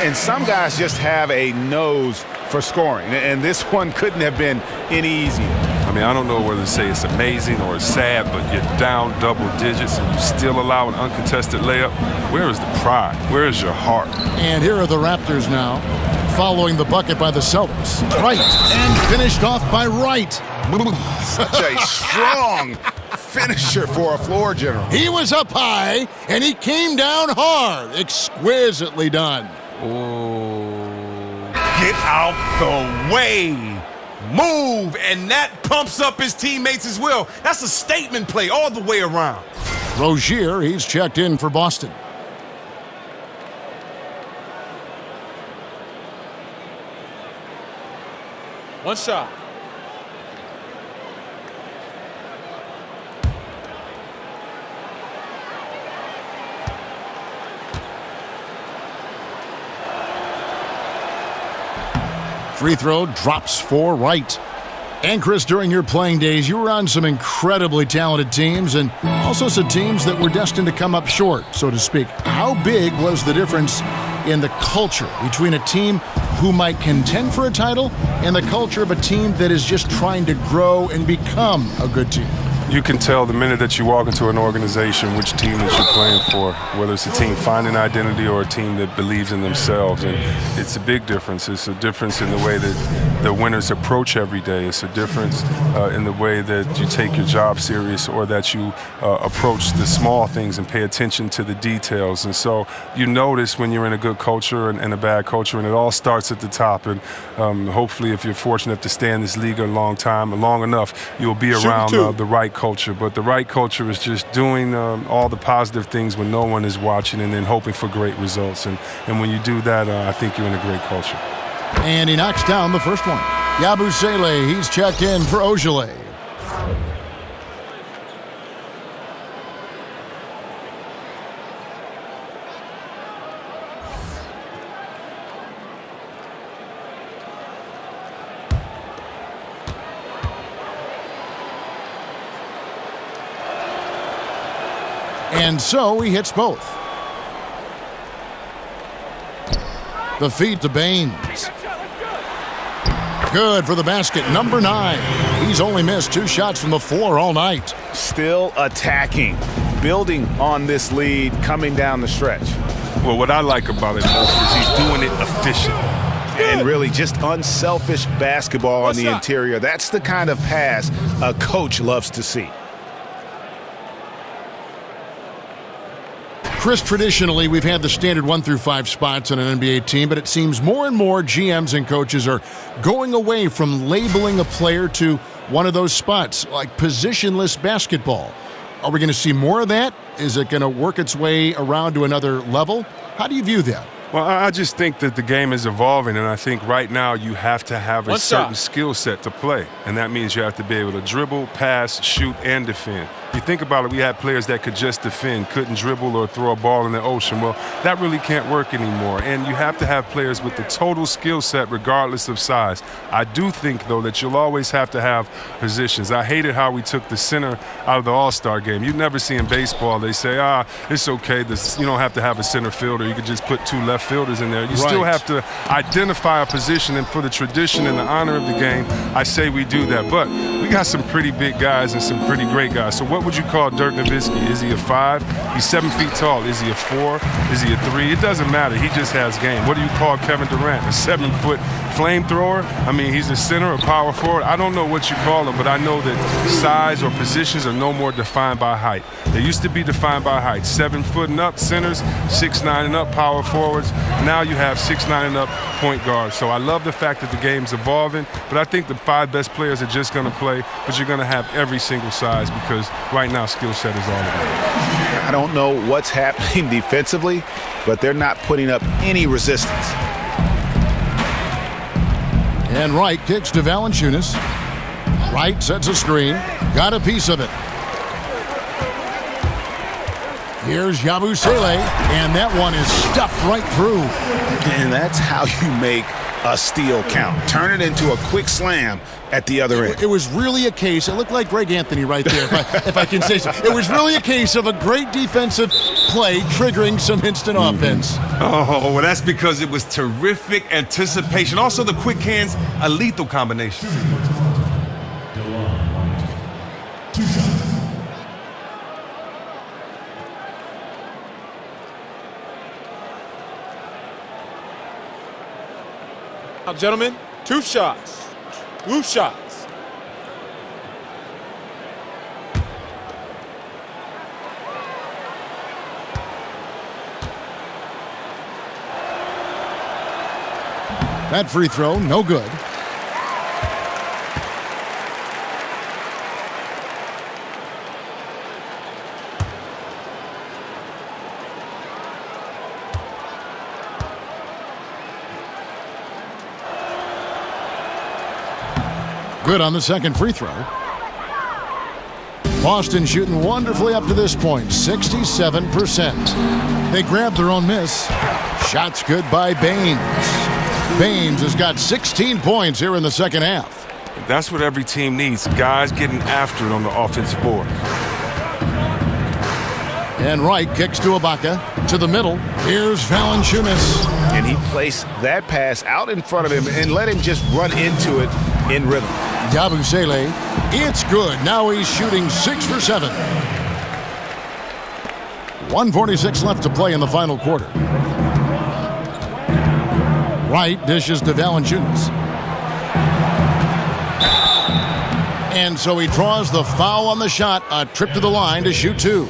And some guys just have a nose for scoring. And this one couldn't have been any easier. I mean, I don't know whether to say it's amazing or it's sad, but you're down double digits and you still allow an uncontested layup. Where is the pride? Where is your heart? And here are the Raptors now, following the bucket by the Celtics. Wright, and finished off by Wright. Such a strong finisher for a floor general. He was up high, and he came down hard. Exquisitely done. Oh. Get out the way. Move, and that pumps up his teammates as well. That's a statement play all the way around. Rozier, he's checked in for Boston. One shot. Free throw drops for Wright. And Chris, during your playing days, you were on some incredibly talented teams and also some teams that were destined to come up short, so to speak. How big was the difference in the culture between a team who might contend for a title and the culture of a team that is just trying to grow and become a good team? You can tell the minute that you walk into an organization which team that you're playing for, whether it's a team finding identity or a team that believes in themselves. And it's a big difference. It's a difference in the way that the winner's approach every day. It's a difference in the way that you take your job serious, or that you approach the small things and pay attention to the details. And so you notice when you're in a good culture and a bad culture, and it all starts at the top. And hopefully, if you're fortunate enough to stay in this league a long enough, you'll be around the right culture. But the right culture is just doing all the positive things when no one is watching, and then hoping for great results. And when you do that, I think you're in a great culture. And he knocks down the first one. Yabusele, he's checked in for Ojale. And so he hits both. The feed to Baines. Good for the basket, number 9. He's only missed 2 shots from the floor all night. Still attacking, building on this lead, coming down the stretch. Well, what I like about it most is he's doing it efficient. And really just unselfish basketball on the interior. That's the kind of pass a coach loves to see. Chris, traditionally, we've had the standard 1 through 5 spots on an NBA team, but it seems more and more GMs and coaches are going away from labeling a player to one of those spots, like positionless basketball. Are we going to see more of that? Is it going to work its way around to another level? How do you view that? Well, I just think that the game is evolving, and I think right now you have to have a certain skill set to play, and that means you have to be able to dribble, pass, shoot, and defend. If you think about it, we had players that could just defend, couldn't dribble or throw a ball in the ocean. Well, that really can't work anymore, and you have to have players with the total skill set regardless of size. I do think, though, that you'll always have to have positions. I hated how we took the center out of the All-Star game. You never see in baseball, they say, it's okay, you don't have to have a center fielder. You could just put 2 left fielders in there. You still have to identify a position, and for the tradition and the honor of the game, I say we do that. But we got some pretty big guys and some pretty great guys. So what would you call Dirk Nowitzki? Is he a 5? He's 7 feet tall. Is he a 4? Is he a 3? It doesn't matter. He just has game. What do you call Kevin Durant? A 7-foot flamethrower? I mean, he's a center, a power forward. I don't know what you call him, but I know that size or positions are no more defined by height. They used to be defined by height. 7 foot and up centers, 6'9" and up power forwards. Now you have 6'9" and up point guards. So I love the fact that the game's evolving, but I think the 5 best players are just going to play, but you're going to have every single size because right now skill set is all it is. I don't know what's happening defensively, but they're not putting up any resistance. And Wright kicks to Valanciunas. Wright sets a screen. Got a piece of it. Here's Yabusele, and that one is stuffed right through. And that's how you make a steal count. Turn it into a quick slam at the other end. It was really a case, it looked like Greg Anthony right there, if I can say so. It was really a case of a great defensive play triggering some instant offense. Oh, well, that's because it was terrific anticipation. Also, the quick hands, a lethal combination. Now, gentlemen, 2 shots. 2 shots. That free throw, no good. Good on the second free throw. Boston shooting wonderfully up to this point, 67%. They grabbed their own miss. Shots good by Baines. Baines has got 16 points here in the second half. That's what every team needs, guys getting after it on the offensive board. And Wright kicks to Ibaka. To the middle. Here's Valanciunas. And he placed that pass out in front of him and let him just run into it in rhythm. Yabusele, it's good. Now he's shooting 6 for 7. 1:46 left to play in the final quarter. Wright dishes to Valanciunas. And so he draws the foul on the shot, a trip to the line to shoot 2.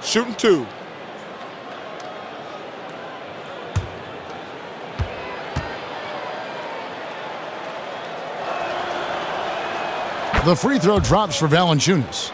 Shooting 2. The free throw drops for Valanciunas.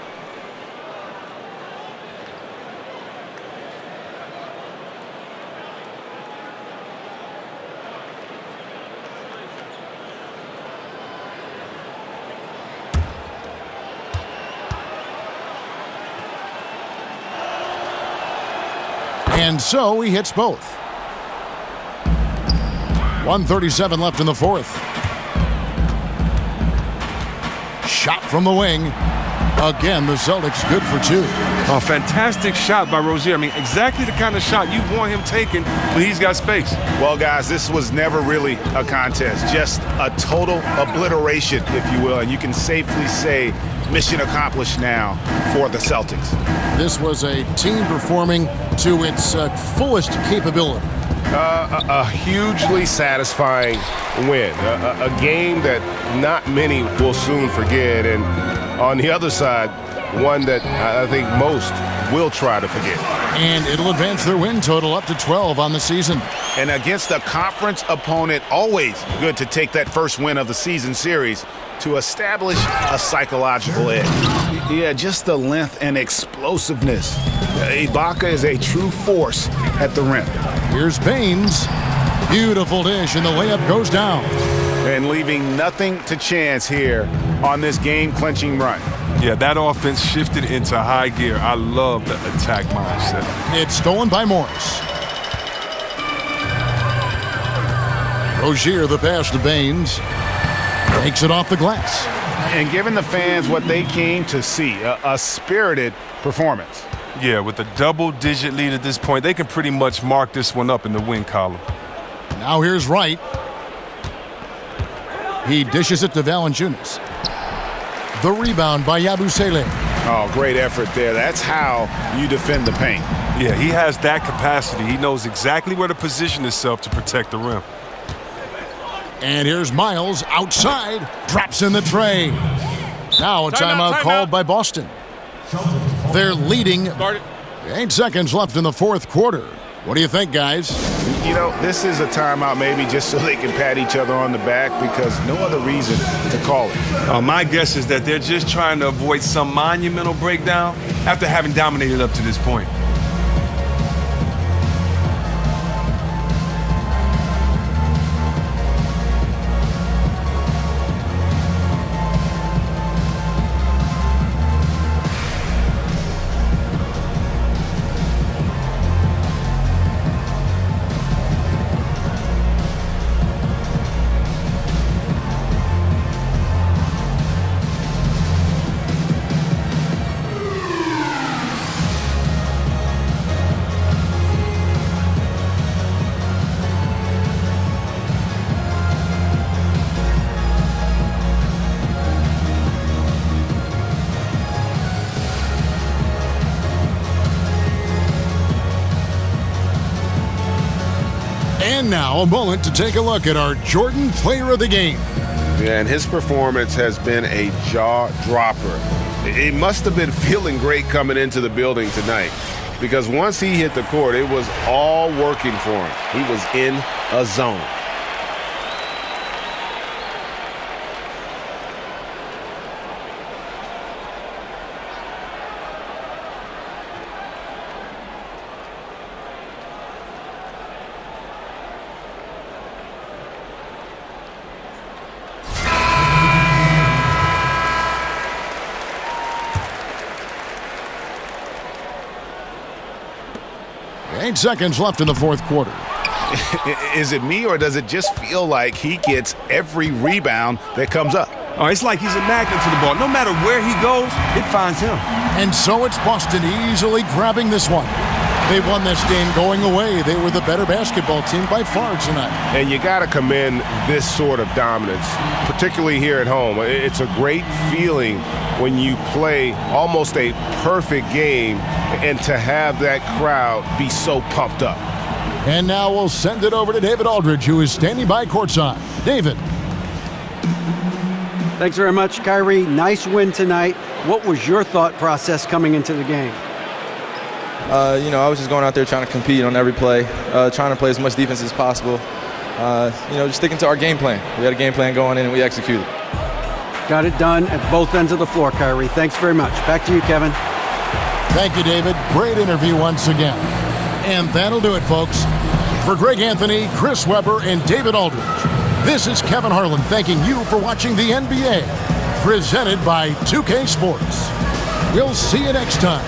And so he hits both. 1:37 left in the fourth. Shot from the wing. Again, the Celtics good for 2. A fantastic shot by Rozier. I mean, exactly the kind of shot you want him taking when he's got space. Well, guys, this was never really a contest. Just a total obliteration, if you will. And you can safely say mission accomplished now for the Celtics. This was a team performing to its fullest capability. A hugely satisfying win. A game that not many will soon forget. And on the other side, one that I think most will try to forget. And it'll advance their win total up to 12 on the season. And against a conference opponent, always good to take that first win of the season series to establish a psychological edge. Yeah, just the length and explosiveness. Ibaka is a true force at the rim. Here's Baines. Beautiful dish, and the layup goes down. And leaving nothing to chance here on this game-clinching run. Yeah, that offense shifted into high gear. I love the attack mindset. It's stolen by Morris. Rozier, the pass to Baines. Takes it off the glass. And giving the fans what they came to see, a spirited performance. Yeah, with a double-digit lead at this point, they can pretty much mark this one up in the win column. Now here's Wright. He dishes it to Valanciunas. The rebound by Yabusele. Oh, great effort there. That's how you defend the paint. Yeah, he has that capacity. He knows exactly where to position himself to protect the rim. And here's Miles outside. Drops in the tray. Now a timeout called by Boston. They're leading. 8 seconds left in the fourth quarter. What do you think, guys? You know, this is a timeout maybe just so they can pat each other on the back because no other reason to call it. My guess is that they're just trying to avoid some monumental breakdown after having dominated up to this point. And now a moment to take a look at our Jordan Player of the Game. Yeah, and his performance has been a jaw-dropper. He must have been feeling great coming into the building tonight because once he hit the court, it was all working for him. He was in a zone. Eight seconds left in the fourth quarter. Is it me or does it just feel like he gets every rebound that comes up? Oh, it's like he's a magnet to the ball. No matter where he goes, it finds him. And so it's Boston easily grabbing this one. They won this game going away. They were the better basketball team by far tonight. And you got to commend this sort of dominance, particularly here at home. It's a great feeling when you play almost a perfect game and to have that crowd be so pumped up. And now we'll send it over to David Aldridge, who is standing by courtside. David. Thanks very much, Kyrie. Nice win tonight. What was your thought process coming into the game? I was just going out there trying to compete on every play, trying to play as much defense as possible. Just sticking to our game plan. We had a game plan going in and we executed. Got it done at both ends of the floor, Kyrie. Thanks very much. Back to you, Kevin. Thank you, David. Great interview once again. And that'll do it, folks. For Greg Anthony, Chris Webber, and David Aldridge, this is Kevin Harlan thanking you for watching the NBA, presented by 2K Sports. We'll see you next time.